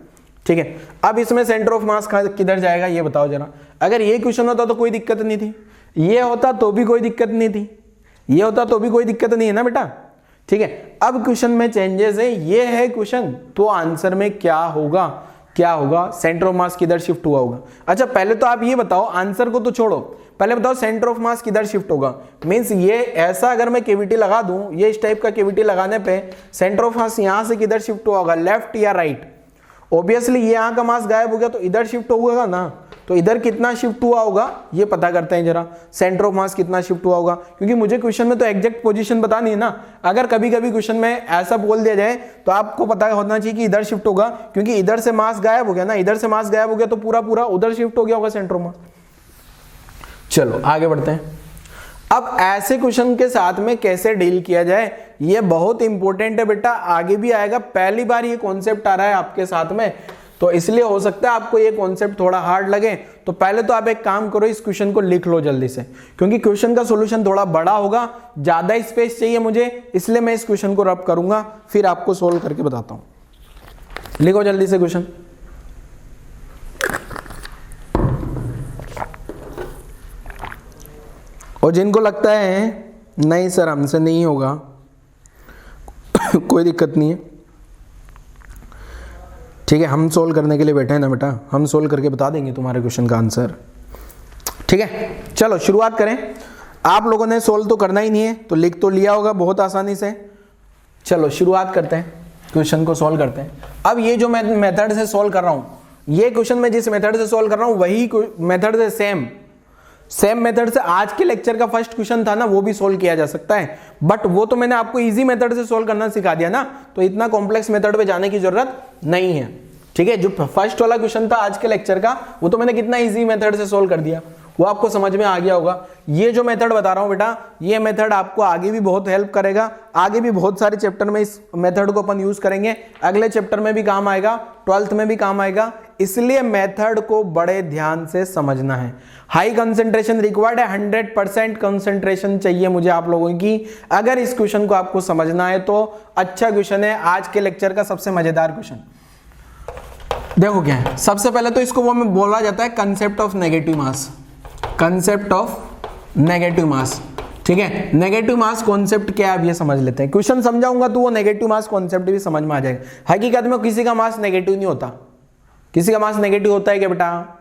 ठीक है। अब इसमें सेंटर ऑफ मास किधर जाएगा ये बताओ जरा। अगर ये क्वेश्चन होता तो कोई दिक्कत नहीं थी, ये होता तो भी कोई दिक्कत नहीं थी, ये होता तो भी कोई दिक्कत नहीं है ना बेटा, ठीक है। अब क्वेश्चन में चेंजेस है, ये है क्वेश्चन, तो आंसर में क्या होगा, क्या होगा, सेंटर ऑफ मास किधर शिफ्ट हुआ होगा। अच्छा पहले तो आप ये बताओ, आंसर को तो छोड़ो, पहले बताओ सेंटर ऑफ मास किधर शिफ्ट होगा। मींस ये ऐसा अगर मैं केविटी लगा दूं, ये इस टाइप का केविटी लगाने पे सेंटर ऑफ मास यहां से किधर शिफ्ट हुआ होगा, लेफ्ट या राइट। ऑब्वियसली ये यहां का मास गायब हो गया तो इधर शिफ्ट होगा ना, तो इधर कितना शिफ्ट हुआ होगा ये पता करते हैं जरा, सेंटर ऑफ मास कितना शिफ्ट हुआ होगा, क्योंकि मुझे क्वेश्चन में तो एग्जैक्ट पोजीशन बतानी है ना। अगर कभी कभी क्वेश्चन में ऐसा बोल दिया जाए तो आपको पता होना चाहिए कि इधर शिफ्ट होगा, क्योंकि इधर से मास गायब हो गया ना, इधर से मास गायब हो गया तो पूरा पूरा उधर शिफ्ट हो गया होगा सेंटर ऑफ मास। चलो आगे बढ़ते हैं। अब ऐसे क्वेश्चन के साथ में कैसे डील किया जाए, ये बहुत इंपॉर्टेंट है बेटा, आगे भी आएगा, पहली बार ये कॉन्सेप्ट आ रहा है आपके साथ में, तो इसलिए हो सकता है आपको ये कॉन्सेप्ट थोड़ा हार्ड लगे। तो पहले तो आप एक काम करो, इस क्वेश्चन को लिख लो जल्दी से, क्योंकि क्वेश्चन का सॉल्यूशन थोड़ा बड़ा होगा, ज्यादा स्पेस चाहिए मुझे, इसलिए मैं इस क्वेश्चन को रब करूंगा, फिर आपको सोल्व करके बताता हूं। लिखो जल्दी से क्वेश्चन। और जिनको लगता है नहीं सर हमसे नहीं होगा कोई दिक्कत नहीं है, ठीक है, हम सोल्व करने के लिए बैठे हैं ना बेटा, हम सोल्व करके बता देंगे तुम्हारे क्वेश्चन का आंसर, ठीक है। चलो शुरुआत करें। आप लोगों ने सोल्व तो करना ही नहीं है, तो लिख तो लिया होगा बहुत आसानी से। चलो शुरुआत करते हैं, क्वेश्चन को सोल्व करते हैं। अब ये जो मैं मेथड से सोल्व कर रहा हूं, ये क्वेश्चन मैं जिस मेथड से सोल्व कर रहा हूं वही मेथड से सेम मेथड से आज के लेक्चर का फर्स्ट क्वेश्चन था ना, वो भी सोल्व किया जा सकता है, बट वो तो मैंने आपको इजी मेथड से सोल्व करना सिखा दिया ना, तो इतना कॉम्प्लेक्स मेथड पे जाने की जरूरत नहीं है, ठीक है। जो फर्स्ट वाला क्वेश्चन था आज के लेक्चर का, वो तो मैंने कितना इजी मेथड से सोल्व कर दिया, वो आपको समझ में आ गया होगा। ये जो मेथड बता रहा हूं बेटा, ये मेथड आपको आगे भी बहुत हेल्प करेगा, आगे भी बहुत सारे चैप्टर में इस मेथड को अपन यूज करेंगे, अगले चैप्टर में भी काम आएगा, 12th में भी काम आएगा, इसलिए मेथड को बड़े ध्यान से समझना है। हाई कंसंट्रेशन रिक्वायर्ड है, 100% कंसंट्रेशन चाहिए मुझे आप लोगों की, अगर इस क्वेश्चन को आपको समझना है तो अच्छा क्वेश्चन है, आज के लेक्चर का सबसे मजेदार क्वेश्चन। देखो क्या है, सबसे पहले तो इसको वो में बोला जाता है concept of negative mass, concept of negative mass, ठीक है। नेगेटिव मास कॉन्सेप्ट क्या है अब ये समझ लेते हैं, क्वेश्चन समझाऊंगा तो वो नेगेटिव मास कॉन्सेप्ट भी समझ में आ जाएगा। हकीकत में किसी का मास नेगेटिव नहीं होता, किसी का मास नेगेटिव होता है क्या बेटा?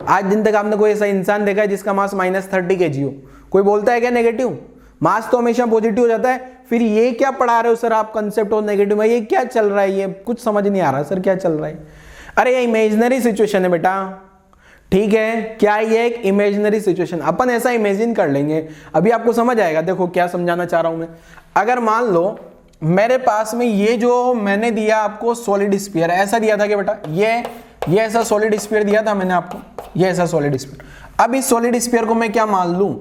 आज दिन तक आपने कोई ऐसा इंसान देखा है जिसका मास -30 kg हो? कोई बोलता है क्या नेगेटिव? मास तो हमेशा पॉजिटिव हो जाता है। फिर ये क्या पढ़ा रहे हो सर आप कंसेप्ट ऑफ नेगेटिव में, ये क्या चल रहा है, ये कुछ समझ नहीं आ रहा सर क्या चल रहा है। अरे ये इमेजिनरी सिचुएशन है बेटा, ठीक है, क्या ये एक इमेजिनरी सिचुएशन, अपन ऐसा इमेजिन कर लेंगे, अभी आपको समझ आएगा। देखो क्या समझाना चाह रहा हूं मैं, अगर मान लो मेरे पास में ये जो मैंने दिया आपको सॉलिड स्फीयर, ऐसा दिया था कि बेटा ये ऐसा सॉलिड स्फीयर दिया था मैंने आपको, ये ऐसा सॉलिड स्फीयर। अब इस सॉलिड स्फीयर को मैं क्या मान लूं,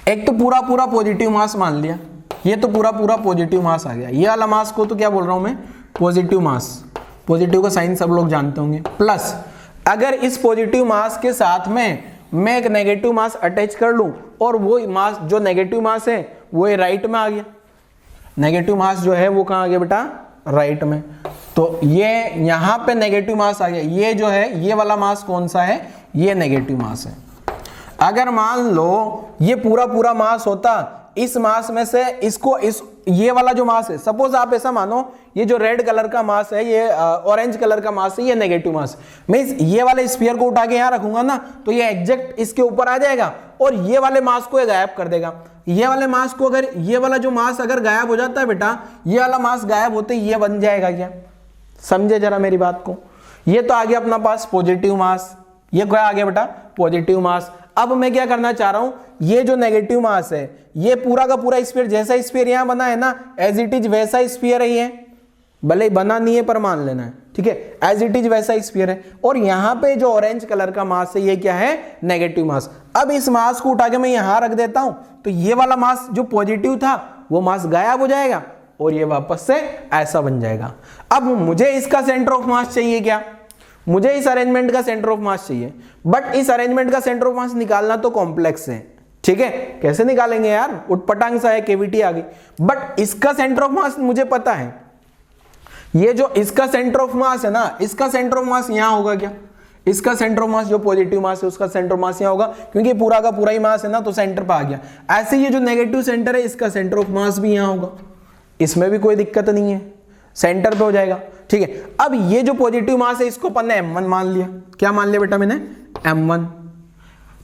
एक तो पूरा पूरा पॉजिटिव मास मान लिया, ये तो पूरा पूरा पॉजिटिव मास आ गया, ये वाला मास को तो क्या बोल रहा हूं मैं, पॉजिटिव मास, पॉजिटिव का साइन सब लोग जानते होंगे। प्लस अगर इस पॉजिटिव मास के साथ में मैं एक नेगेटिव मास अटैच कर लूं, और वो मास जो नेगेटिव मास है वो राइट में आ गया, नेगेटिव मास जो है वो कहां आ गया बेटा, राइट में, तो ये यहां पे नेगेटिव मास आ गया। ये जो है ये वाला मास कौन सा है, ये नेगेटिव मास है। अगर मान लो ये पूरा पूरा मास होता, इस मास में से इसको ये वाला जो मास है, सपोज आप ऐसा मानो ये जो रेड कलर का मास है, ये ऑरेंज कलर का मास है, ये नेगेटिव मास, मींस ये वाले स्फीयर को उठा के यहां रखूंगा ना, तो ये एग्जैक्ट इसके ऊपर आ जाएगा और ये वाले मास को गायब कर देगा। ये वाले मास को, अगर ये वाला जो मास अगर गायब हो जाता है बेटा, ये वाला मास गायब होते ये बन जाएगा क्या, समझे जरा मेरी बात को। ये तो आ गया अपना पास पॉजिटिव मास, ये क्या आ गया बेटा, पॉजिटिव मास। अब मैं क्या करना चाह रहा हूं, ये जो नेगेटिव मास है, ये पूरा का पूरा स्फीयर, जैसा स्फीयर यहां बना है ना, एज इट इज वैसा स्फीयर ही है, भले ही बना नहीं है पर मान लेना है, ठीक है, एज इट इज वैसा स्फीयर है। और यहां पे जो ऑरेंज कलर का मास है, ये क्या है, नेगेटिव मास। अब इस मास को उठा के मैं यहां रख देता हूं, तो ये वाला मास जो पॉजिटिव था वो मास गायब हो जाएगा और ये वापस से ऐसा बन जाएगा। अब मुझे इसका सेंटर ऑफ मास चाहिए क्या, मुझे इस अरेंजमेंट का सेंटर ऑफ मास चाहिए, बट इस अरेंजमेंट का सेंटर ऑफ मास निकालना तो कॉम्प्लेक्स है, ठीक है, कैसे निकालेंगे यार, उटपटांग सा है, केविटी आ गई, बट इसका सेंटर ऑफ मास मुझे पता है, ये जो इसका सेंटर ऑफ मास है ना, इसका सेंटर ऑफ मास यहां होगा क्या, इसका सेंटर ऑफ मास जो पॉजिटिव मास है उसका सेंटर ऑफ मास यहां होगा, क्योंकि पूरा का पूरा ही मास है ना, तो सेंटर पे आ गया। ऐसे ये जो नेगेटिव सेंटर है इसका सेंटर ऑफ मास भी यहां होगा, इसमें भी कोई दिक्कत नहीं है, सेंटर पे हो जाएगा, ठीक है। अब ये जो पॉजिटिव मास है इसको अपन ने m1 मान लिया, क्या मान लिया बेटा मैंने, m1,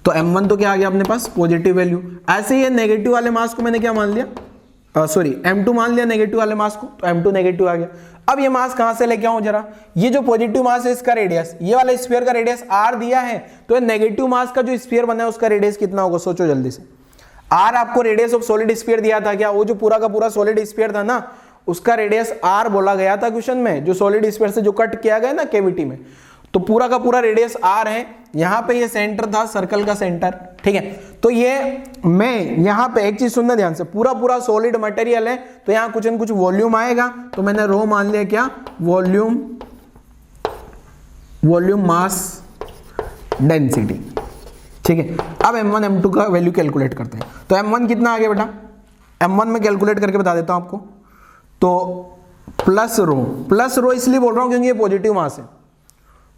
तो m1 तो क्या आ गया अपने पास, पॉजिटिव वैल्यू। ऐसे ही नेगेटिव वाले मास को मैंने क्या मान लिया, सॉरी m2 मान लिया नेगेटिव वाले मास को, तो m2 नेगेटिव आ गया। अब ये मास कहां से लेके आऊं जरा, ये जो पॉजिटिव मास है इसका रेडियस, ये वाला स्फीयर का रेडियस r दिया है, तो ये नेगेटिव मास का जो स्फीयर बना है उसका रेडियस कितना होगा, सोचो जल्दी से। r आपको रेडियस ऑफ सॉलिड स्फीयर दिया था क्या, वो जो पूरा का पूरा सॉलिड स्फीयर था ना उसका रेडियस r बोला गया था क्वेश्चन में, जो सॉलिड स्फीयर से जो कट किया गया ना कैविटी में, तो पूरा का पूरा रेडियस r है। यहाँ पे ये सेंटर था सर्कल का सेंटर, ठीक है। तो ये मैं यहाँ पे एक चीज सुनना ध्यान से, पूरा पूरा सॉलिड मटेरियल है तो यहाँ कुछ न कुछ वॉल्यूम आएगा, तो मैंने रो मान लिया क्या, वॉल्यूम मास डेंसिटी, ठीक है। अब m1 m2 का वैल्यू कैलकुलेट करते हैं, तो m1 कितना आ गया बेटा, m1 में कैलकुलेट करके बता देता हूं आपको, तो प्लस रो इसलिए बोल रहा हूं क्योंकि ये पॉजिटिव मास है,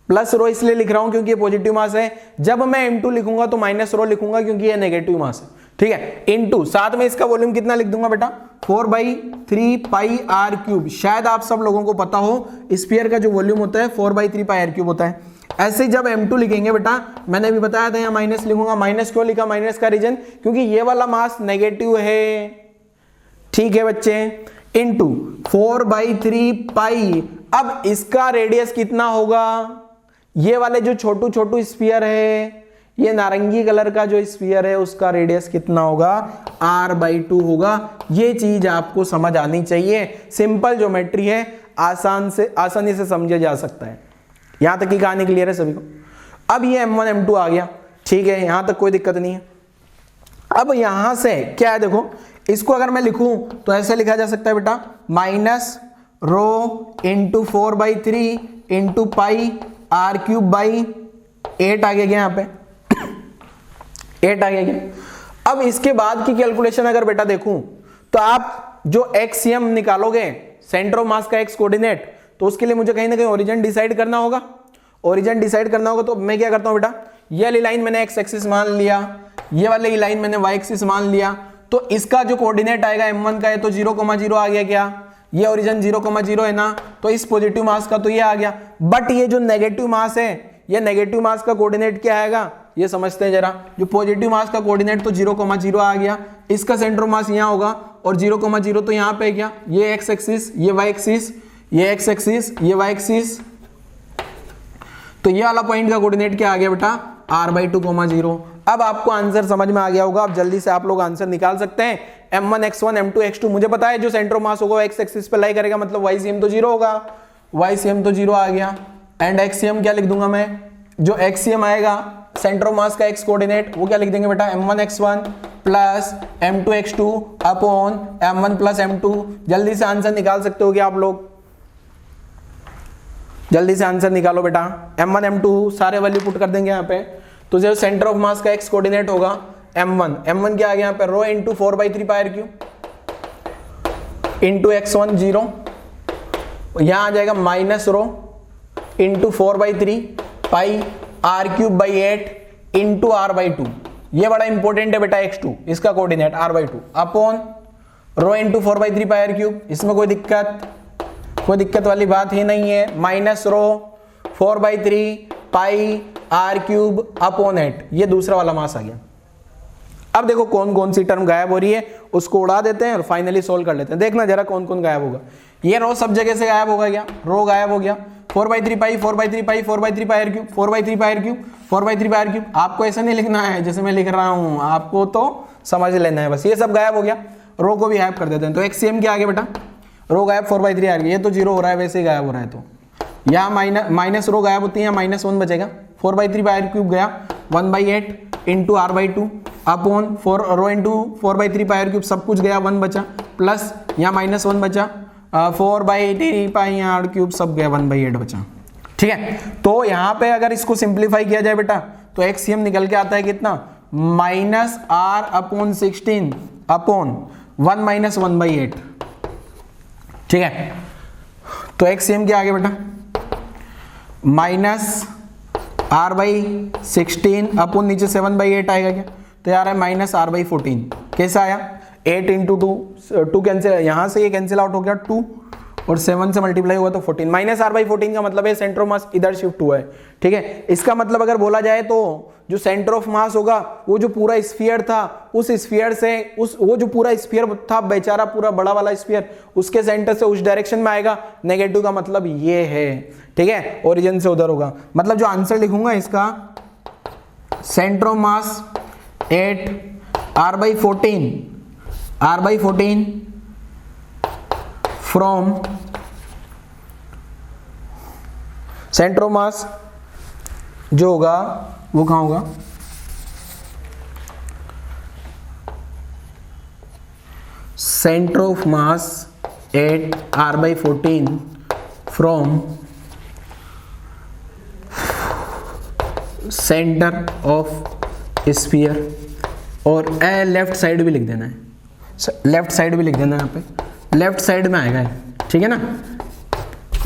प्लस रो इसलिए लिख रहा हूं क्योंकि ये पॉजिटिव मास है। जब मैं m2 लिखूंगा तो माइनस रो लिखूंगा क्योंकि ये नेगेटिव मास है, ठीक है। इनटू साथ में इसका वॉल्यूम कितना लिख दूंगा बेटा, 4/3 पाई r क्यूब। शायद आप सब लोगों को पता हो स्फीयर का जो वॉल्यूम होता है 4/3 पाई r क्यूब होता है। ऐसे जब m2 लिखेंगे बेटा, मैंने भी बताया था यहाँ माइनस लिखूंगा, माइनस क्यों लिखा, माइनस का रीजन क्योंकि ये वाला मास नेगेटिव है, ठीक है बच्चे, इनटू 4/3 पाई। अब इसका रेडियस कितना होगा, ये वाले जो छोटू छोटू स्फीयर है, ये नारंगी कलर का जो स्फीयर है उसका रेडियस कितना होगा, r/2 होगा। ये चीज आपको समझ आनी चाहिए, सिंपल ज्योमेट्री है, आसानी से समझा जा सकता है। यहां तक की कहानी क्लियर है सभी को। अब ये m1 m2 आ गया, ठीक है, यहां तक कोई दिक्कत नहीं है। अब यहां से क्या है देखो, इसको अगर मैं लिखूं तो ऐसे लिखा जा सकता है बेटा, minus rho into 4/3 into pi r cube by 8 आ गया यहाँ पे 8 आ गया क्या। अब इसके बाद की कैलकुलेशन अगर बेटा देखूं तो आप जो एक्सियम निकालोगे सेंटर ऑफ मास का एक्स कोऑर्डिनेट, तो उसके लिए मुझे कहीं ना कहीं ओरिजिन डिसाइड करना होगा। ओरिजिन डिसाइड करना होगा तो मैं क्या करता हूं बेटा, ये वाली लाइन मैंने एक्स एक्सिस मान लिया, ये वाली लाइन मैंने वाई एक्सिस मान लिया, तो इसका जो कोऑर्डिनेट आएगा m1 का है तो 0,0 आ गया क्या, ये ओरिजिन 0,0 है ना, तो इस पॉजिटिव मास का तो ये आ गया। बट ये जो नेगेटिव मास है, ये नेगेटिव मास का कोऑर्डिनेट क्या आएगा, ये समझते हैं जरा। जो पॉजिटिव मास का कोऑर्डिनेट तो 0,0 आ गया, इसका सेंटर ऑफ मास यहाँ होगा और 0,0 तो यहाँ पे क्या, ये एक्स एक्सिस, ये वाई एक्सिस, ये एक्स एक्सिस, ये वाई एक्सिस, तो ये वाला पॉइंट का कोऑर्डिनेट क्या आ गया बेटा, r/2,0। अब आपको आंसर समझ में आ गया होगा, अब जल्दी से आप लोग आंसर निकाल सकते हैं। m1 x1 m2 x2 मुझे पता है जो सेंटर ऑफ मास होगा एक्स एक्सिस पे लाई करेगा, मतलब YCM तो 0 होगा, YCM तो 0 आ गया। एंड XCM क्या लिख दूंगा मैं, जो XCM आएगा सेंटर ऑफ मास का x कोऑर्डिनेट, वो क्या लिख देंगे बेटा, m1 x1 plus m2 x2 upon m1 plus m2। जल्दी से आंसर निकाल सकते हो क्या आप लोग, जल्दी से आंसर निकालो बेटा। m1 m2 सारे वैल्यू पुट कर देंगे यहाँ पे, तो जो सेंटर ऑफ मास का x कोऑर्डिनेट होगा m1 क्या आ गया यहाँ पे, रो इंटू 4/3 पाई r क्यूब इंटू x1 0, यहाँ आ जाएगा minus rho into 4/3 pi r cube by 8 into r/2। ये बड़ा इंपॉर्टेंट है बेटा x2, इसका coordinate r/2 upon rho into 4/3 पाई r क्यूब। इसमें कोई दिक्कत वाली बात ही नहीं है, माइनस रो 4/3 पाई r क्यूब अपॉन 8, ये दूसरा वाला मास आ गया। अब देखो कौन कौन सी टर्म गायब हो रही है, उसको उड़ा देते हैं और फाइनली सोल्व कर लेते हैं। देखना जरा कौन कौन गायब होगा। ये रो सब जगह से गायब होगा क्या, रो गायब हो गया, 4/3 पाई 4/3 पाई 4/3 पाई r क्यूब 4/3 पाई r क्यूब 4/3 पाई r क्यूब। आपको ऐसा नहीं लिखना है जैसे मैं लिख रहा हूं, आपको तो समझ लेना है बस। ये सब गायब हो गया, रो को भी गायब कर देते हैं। तो XCM क्या आ गया बेटा, रो गायब 4/3 आ गया, ये तो 0 हो रहा है, वैसे ही गायब हो रहा है, तो यहाँ माइनस रो गायब होती है, -1 बचेगा, 4/3 पाई r क्यूब गया 1/8 into r/2 upon 4 rho into 4/3 पाई r क्यूब, सब कुछ गया, 1 बचा, प्लस यहाँ -1 बचा, 4/3 पाई r क्यूब सब गया, 1/8 बचा। ठीक है, तो यहां पे अगर इसको सिंप्लीफाई किया जाए बेटा तो एक्सीएम निकल के आता है कितना, -r/16 अपॉन 1 - 1/8। ठीक है, तो एक्सीएम क्या आ गया बेटा, -r/16 अपॉन नीचे 7/8 आएगा क्या, तो यार है -r/14। कैसा आया, 8 × 2 कैंसिल, यहां से ये कैंसिल आउट हो गया 2 और 7 से मल्टीप्लाई हुआ तो 14। -r/14 का मतलब है सेंटर ऑफ मास इधर शिफ्ट हुआ है। ठीक है, इसका मतलब अगर बोला जाए तो जो सेंटर ऑफ मास होगा वो जो पूरा स्फीयर था, उस स्फीयर से वो जो पूरा स्फीयर था बेचारा, पूरा बड़ा वाला स्फीयर, उसके सेंटर से उस डायरेक्शन में आएगा। नेगेटिव का मतलब ये है। ठीक है, ओरिजिन से उधर होगा। मतलब जो आंसर लिखूंगा इसका, centre of mass 8 r/14 from centre of मास जो होगा वो कहां होगा, centre of mass 8 r/14 from centre of sphere, और लेफ्ट साइड भी लिख देना है, लेफ्ट साइड भी लिख देना है, यहाँ पे लेफ्ट साइड में आएगा। ठीक है ना,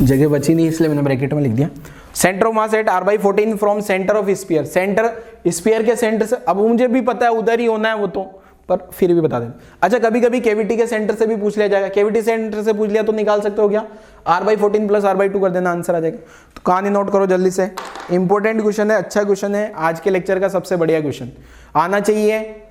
जगह बची नहीं इसलिए मैंने ब्रैकेट में लिख दिया। Centre of mass 8 r/14 from centre of sphere, centre sphere के सेंटर से, अब मुझे भी पता है उधर ही होना है वो तो, पर फिर भी बता दें। अच्छा, कभी कभी केविटी के सेंटर से भी पूछ लिया जाएगा, केविटी सेंटर से पूछ लिया तो निकाल सकते हो क्या, r/14 + r/2 कर देना, आंसर आ जाएगा। तो कहानी नोट करो जल्दी से, इंपॉर्टेंट क्वेश्चन है, अच्छा क्वेश्चन है, आज के लेक्चर का सबसे बढ़िया क्वेश्चन आना चाहिए।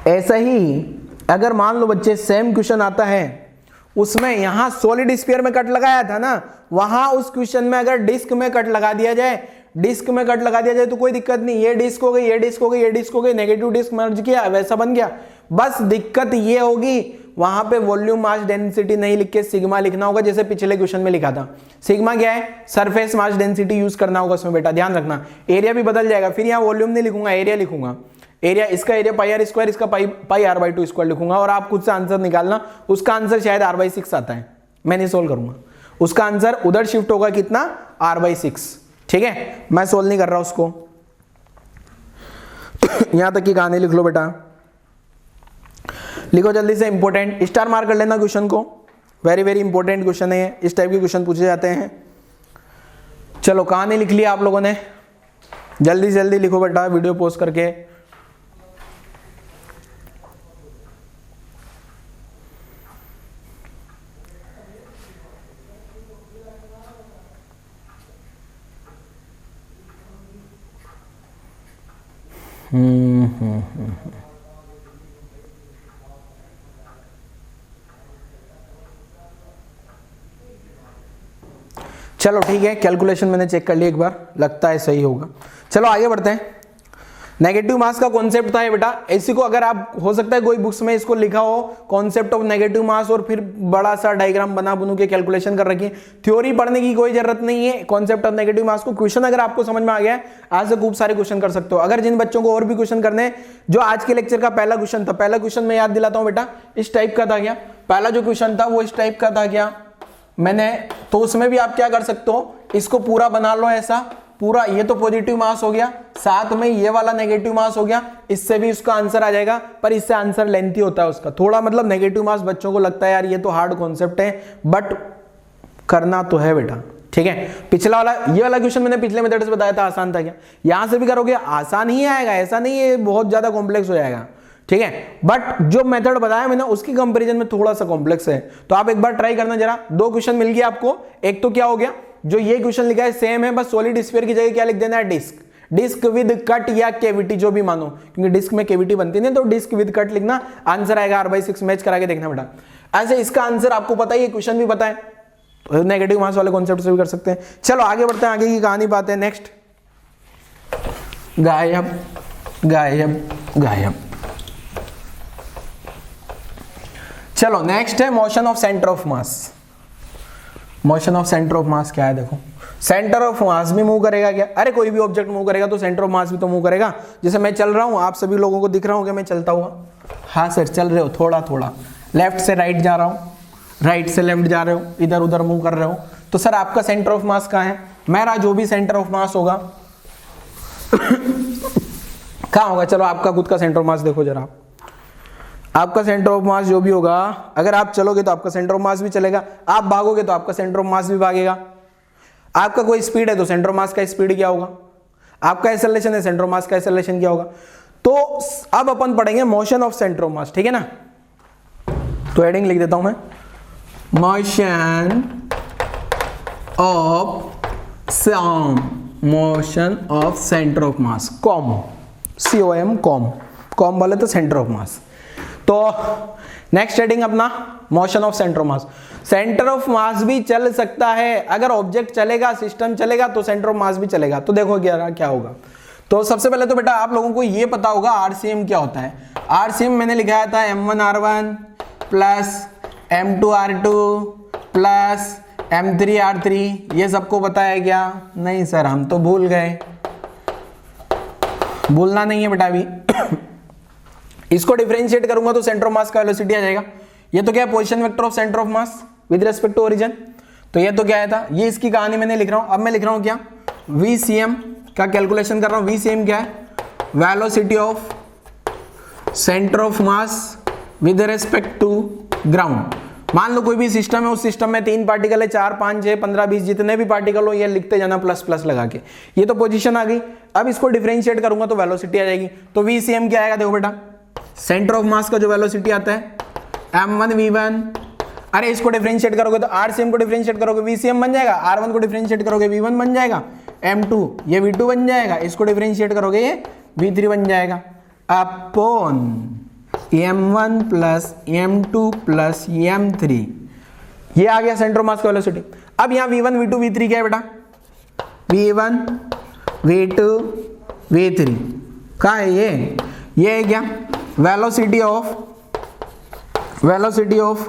ऐसा ही अगर मान लो बच्चे सेम क्वेश्चन आता है, उसमें यहां सॉलिड स्फीयर में कट लगाया था ना, वहां उस क्वेश्चन में अगर डिस्क में कट लगा दिया जाए, डिस्क में कट लगा दिया जाए तो कोई दिक्कत नहीं, ये डिस्क हो गई, ये डिस्क हो गई, ये डिस्क हो गई, नेगेटिव डिस्क मर्ज किया, वैसा बन गया। बस दिक्कत ये होगी वहां पे वॉल्यूम मास डेंसिटी नहीं लिख के सिग्मा लिखना होगा, जैसे पिछले क्वेश्चन में लिखा था। सिग्मा क्या है, सरफेस मास डेंसिटी यूज करना होगा उसमें बेटा, ध्यान रखना। एरिया भी बदल जाएगा, फिर यहाँ वॉल्यूम नहीं लिखूंगा, एरिया लिखूंगा। एरिया, इसका एरिया πr², इसका पाई r/2² लिखूंगा, और आप खुद से आंसर निकालना। उसका आंसर शायद r/6 आता है, मैं नहीं सोल्व करूंगा, उसका आंसर उधर शिफ्ट होगा कितना, r/6। ठीक है, मैं सोल्व नहीं कर रहा उसको। यहां तक की कहानी लिख लो बेटा, लिखो जल्दी से, इंपॉर्टेंट, स्टार मार्क कर लेना क्वेश्चन को, वेरी वेरी इंपॉर्टेंट क्वेश्चन है, इस टाइप के क्वेश्चन पूछे जाते हैं। चलो कहानी लिख लिया आप लोगों ने, जल्दी जल्दी लिखो बेटा, वीडियो पोस्ट करके। चलो ठीक है, कैलकुलेशन मैंने चेक कर लिया एक बार, लगता है सही होगा। चलो आगे बढ़ते हैं। नेगेटिव मास का कॉन्सेप्ट था ये बेटा, इसी को अगर आप, हो सकता है कोई बुक्स में इसको लिखा हो, कॉन्सेप्ट ऑफ नेगेटिव मास, और फिर बड़ा सा डायग्राम बना बनू के कैलकुलेशन कर रखी है। थ्योरी पढ़ने की कोई जरूरत नहीं है, कॉन्सेप्ट ऑफ नेगेटिव मास को, क्वेश्चन अगर आपको समझ में आ गया है, आज से खूब सारे क्वेश्चन कर सकते हो। अगर जिन बच्चों को और भी क्वेश्चन करने हैं, जो आज के लेक्चर का पहला क्वेश्चन था, पहला क्वेश्चन मैं याद दिलाता हूं बेटा, इस टाइप का था क्या, पहला जो क्वेश्चन था वो इस टाइप का था क्या मैंने, तो उसमें भी आप क्या कर सकते हो, इसको पूरा बना लो ऐसा पूरा, ये तो पॉजिटिव मास हो गया, साथ में ये वाला नेगेटिव मास हो गया, इससे भी उसका आंसर आ जाएगा, पर इससे आंसर लेंथी होता है उसका थोड़ा, मतलब नेगेटिव मास बच्चों को लगता है यार ये तो हार्ड कॉन्सेप्ट है, बट करना तो है बेटा। ठीक है, पिछला वाला, ये वाला क्वेश्चन मैंने पिछले मेथड से बताया था, आसान था क्या, यहां से भी करोगे आसान ही आएगा, ऐसा नहीं है बहुत ज्यादा कॉम्प्लेक्स हो जाएगा। ठीक है, बट जो मेथड बताया मैंने उसकी कंपैरिजन में थोड़ा सा कॉम्प्लेक्स है, तो आप एक बार ट्राई करना जरा। दो क्वेश्चन मिल गया आपको, एक तो क्या हो गया, जो ये क्वेश्चन लिखा है सेम है, बस सॉलिड स्फीयर की जगह क्या लिख देना है, डिस्क, डिस्क विद कट या केविटी जो भी मानो, क्योंकि डिस्क में केविटी बनती नहीं, तो डिस्क विद कट लिखना, आंसर आएगा r/6। मैच करा के देखना बेटा। ऐसे इसका आंसर आपको पता ही है, क्वेश्चन भी पता है, तो नेगेटिव मास वाले कॉन्सेप्ट से भी कर सकते हैं। चलो आगे बढ़ते हैं, आगे की कहानी पाते हैं। नेक्स्ट, गायब गायब गायब। चलो नेक्स्ट है motion of centre of mass. Motion of centre of मास क्या है, देखो सेंटर ऑफ मास भी मूव करेगा क्या, अरे कोई भी ऑब्जेक्ट मूव करेगा तो सेंटर ऑफ मास भी तो मूव करेगा। जैसे मैं चल रहा हूं, आप सभी लोगों को दिख रहा हूं कि मैं चलता हुआ, हाँ सर चल रहे हो, थोड़ा थोड़ा लेफ्ट से राइट जा रहा हूं, राइट से लेफ्ट जा रहे हो, इधर उधर मूव कर रहे हो, तो सर आपका सेंटर ऑफ मास कहाँ है? मेरा जो भी सेंटर ऑफ मास होगा कहाँ होगा? चलो आपका खुद का सेंटर ऑफ मास देखो जरा, आपका सेंटर ऑफ मास जो भी होगा, अगर आप चलोगे तो आपका सेंटर ऑफ मास भी चलेगा, आप भागोगे तो आपका सेंटर ऑफ मास भी भागेगा। आपका कोई स्पीड है तो सेंटर ऑफ मास का स्पीड क्या होगा? आपका एक्सेलरेशन है, सेंटर ऑफ मास का एक्सेलरेशन क्या होगा? तो अब अपन पढ़ेंगे मोशन ऑफ सेंटर ऑफ मास, ठीक है ना? तो हेडिंग लिख देता हूं मैं, motion of centre of mass, com, COM, com बोले तो सेंटर ऑफ मास। तो नेक्स्ट हेडिंग अपना motion of centre of mass. Centre of मास भी चल सकता है, अगर ऑब्जेक्ट चलेगा, सिस्टम चलेगा तो सेंटर ऑफ मास भी चलेगा। तो देखो क्या होगा। तो सबसे पहले तो बेटा आप लोगों को ये पता होगा RCM क्या होता है। RCM मैंने लिखाया था M1R1 plus M2R2 plus M3R3, ये सबको पता है क्या? नहीं सर हम तो भूल गए। भूलना नहीं है बेटा अभी। इसको डिफरेंशिएट करूंगा तो सेंटर ऑफ मास का वेलोसिटी आ जाएगा। ये तो क्या है? Position vector of centre of mass with respect to origin. तो ये तो क्या था? ये इसकी कहानी मैंने लिख रहा हूं। अब मैं लिख रहा हूं क्या? VCM का कैलकुलेशन कर रहा हूं। VCM क्या है? Velocity of centre of mass with respect to ground. मान लो कोई भी सिस्टम है, उस सिस्टम में 3 पार्टिकल है, 4 5 6 15 20 जितने भी पार्टिकल हो, ये लिखते जाना प्लस प्लस लगा के। ये तो पोजीशन आ गई। अब इसको डिफरेंशिएट करूंगा तो वेलोसिटी आ जाएगी। तो VCM क्या आएगा? देखो बेटा, सेंटर ऑफ मास का जो वेलोसिटी आता है M1V1। अरे इसको डिफरेंशिएट करोगे तो RCM को डिफरेंशिएट करोगे VCM बन जाएगा, R1 को डिफरेंशिएट करोगे V1 बन जाएगा, M2 ये V2 बन जाएगा, इसको डिफरेंशिएट करोगे ये V3 बन जाएगा, upon M1 plus M2 plus M3। ये आ गया सेंटर ऑफ मास का वेलोसिटी। अब यहाँ V1 V2 V3 क्या है बेटा? V1 V2 V3 कहाँ है? ये है क्या? Velocity of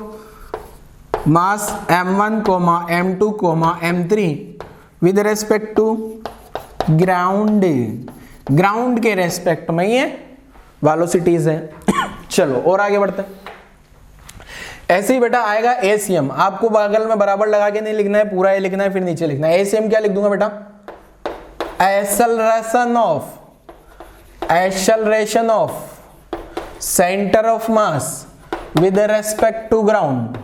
mass M1, M2, M3 with respect to ground. Ground के रेस्पेक्ट में ये वेलोसिटीज है। चलो और आगे बढ़ते हैं। ऐसे ही बेटा आएगा ACM। आपको बगल में बराबर लगा के नहीं लिखना है, पूरा ये लिखना है, फिर नीचे लिखना है। ACM क्या लिख दूंगा बेटा? Acceleration of centre of mass with respect to ground.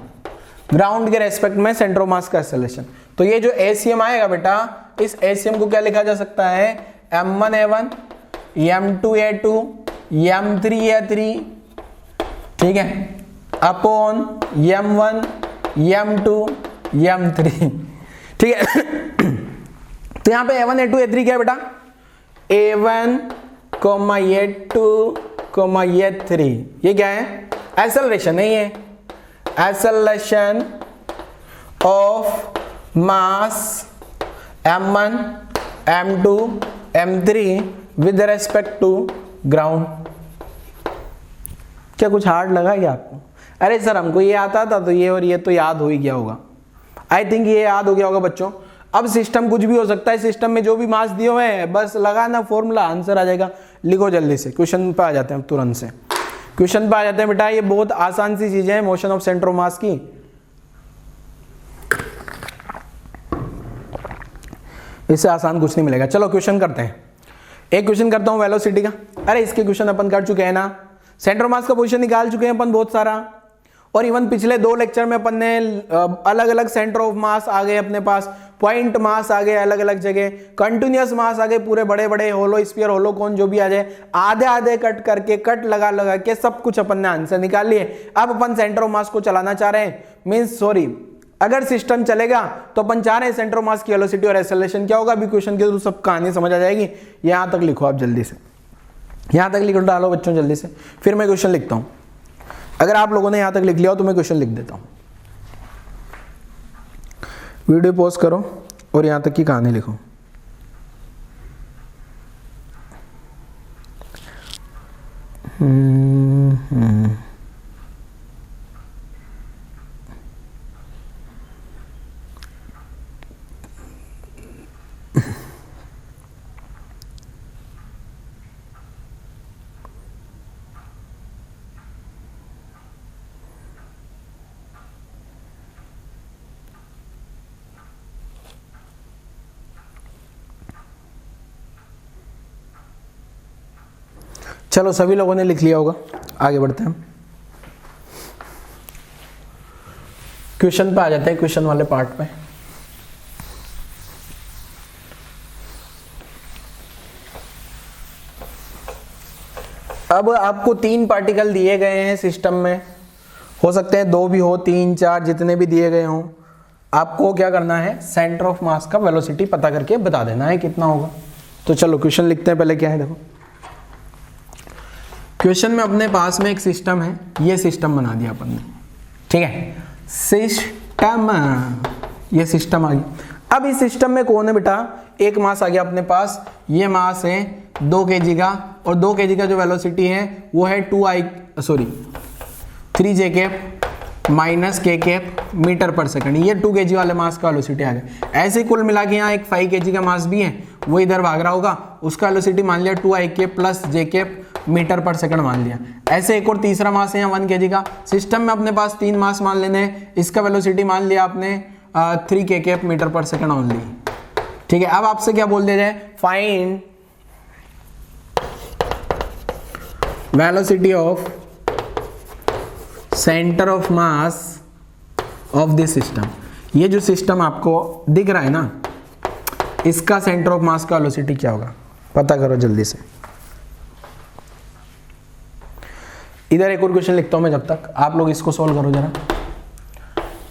Ground के रेस्पेक्ट में सेंटर ऑफ मास का एक्सेलरेशन। तो ये जो ACM आएगा बेटा, इस ACM को क्या लिखा जा सकता है? M1A1 M2A2 M3A3, ठीक है, अपॉन M1 M2 M3, ठीक है। तो यहां पे A1 A2 A3 क्या है बेटा? A1, A2, A3 ये क्या है? एक्सेलरेशन है। ये acceleration of mass M1 M2 M3 with respect to ground. क्या कुछ हार्ड लगा क्या आपको? अरे सर हमको ये आता था तो ये और ये तो याद हो ही गया होगा। आई थिंक ये याद हो गया होगा बच्चों। अब सिस्टम कुछ भी हो सकता है, सिस्टम में जो भी मास दिए हुए हैं बस लगाना फॉर्मूला, आंसर आ जाएगा। लिखो जल्दी से, क्वेश्चन पे आ जाते हैं तुरंत से। क्वेश्चन पे आ जाते हैं बेटा। ये बहुत आसान सी चीजें हैं मोशन ऑफ सेंटर ऑफ मास की। इससे आसान कुछ नहीं मिलेगा। चलो क्वेश्चन करते हैं। एक क्वेश्चन करता हूं वेलोसिटी का। अरे इसके क्वेश्चन अपन कर चुके हैं ना, सेंटर ऑफ मास का पोजीशन निकाल चुके हैं अपन बहुत सारा। और इवन पिछले 2 लेक्चर में अपन ने अलग अलग सेंटर ऑफ मास आ गए अपने पास, पॉइंट मास आ गए अलग अलग जगह, कंटिन्यूअस मास आ गए, पूरे बड़े बड़े होलो स्फीयर होलो कोन जो भी आ जाए, आधे आधे कट करके, कट लगा लगा के सब कुछ अपन ने आंसर निकाल लिए। अब अपन सेंटर ऑफ मास को चलाना चाह रहे हैं, मींस सॉरी, अगर सिस्टम चलेगा तो अपन चाह रहे हैं सेंटर ऑफ मास की वेलोसिटी और एक्सेलरेशन क्या होगा। अभी क्वेश्चन के थ्रू सब कहानी समझ आ जाएगी। यहां तक लिखो आप जल्दी से, यहां तक लिख डालो बच्चों जल्दी से, फिर मैं क्वेश्चन लिखता हूं। अगर आप लोगों ने यहां तक लिख लिया हो तो मैं क्वेश्चन लिख देता हूं। वीडियो पॉज करो और यहां तक की कहानी लिखो। चलो सभी लोगों ने लिख लिया होगा, आगे बढ़ते हैं। क्वेश्चन पे आ जाते हैं, क्वेश्चन वाले पार्ट पे। अब आपको 3 पार्टिकल दिए गए हैं सिस्टम में, हो सकते हैं 2 भी हो, 3, 4 जितने भी दिए गए हों। आपको क्या करना है, सेंटर ऑफ मास का वेलोसिटी पता करके बता देना है कितना होगा। तो चलो क्वेश्चन लिखते हैं। पहले क्या है देखो, क्वेश्चन में अपने पास में एक सिस्टम है, ये सिस्टम बना दिया अपन ने, ठीक है, सिस्टम, ये सिस्टम आ गया। अब इस सिस्टम में कौन है बेटा, एक मास आ गया अपने पास, ये मास है 2 kg का, और 2 kg का जो वेलोसिटी है वो है 3j cap minus k cap metre per second. ये 2 kg वाले मास का वेलोसिटी आ गया। ऐसे कुल मिला के यहाँ एक 5 kg का मास भी है, वो इधर भाग रहा होगा, उसका वेलोसिटी मान लिया 2i cap plus j cap metre per second मान लिया। ऐसे एक और तीसरा मास है यहाँ 1 kg का। सिस्टम में अपने पास 3 मास मान लेने हैं, इसका वेलोसिटी मान लिया आपने 3k cap metre per second only, ठीक है। अब आपसे क्या बोल दिया जाए, find velocity of centre of mass of this system. ये जो सिस्टम आपको दिख रहा है ना, इसका सेंटर ऑफ मास का वेलोसिटी क्या होगा, पता करो जल्दी से। इधर एक और क्वेश्चन लिखता हूं मैं, जब तक आप लोग इसको सोल्व करो जरा।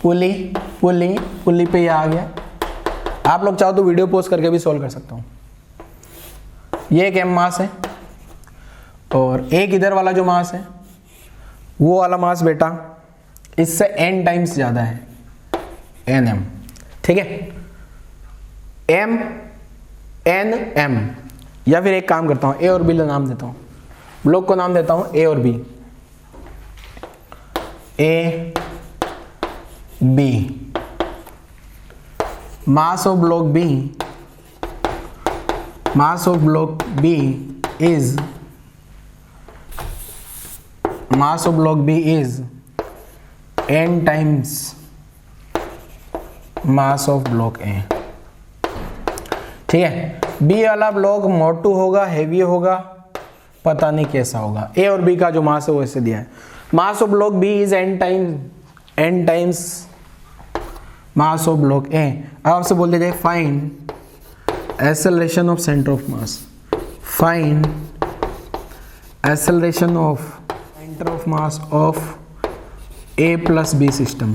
पुली पुली पुली पे ये आ गया। आप लोग चाहो तो वीडियो पॉज करके भी सोल्व कर सकता हूं। ये एक m मास है, और एक इधर वाला जो मास है, वो वाला मास बेटा इससे n टाइम्स ज्यादा है, nm, ठीक है, m n m। या फिर एक काम करता हूं, a और b नाम देता हूं, ब्लॉक को नाम देता हूं a और b, a b, mass of block b, mass of block b is, mass of block b is n times mass of block a, ठीक है। b वाला ब्लॉक मोटू होगा, हैवी होगा, पता नहीं कैसा होगा। a और b का जो मास है वो ऐसे दिया है, mass of block b is n times mass of block a। अब आपसे बोल दिया जाए find acceleration of centre of mass, find acceleration of centre of mass of a plus B system,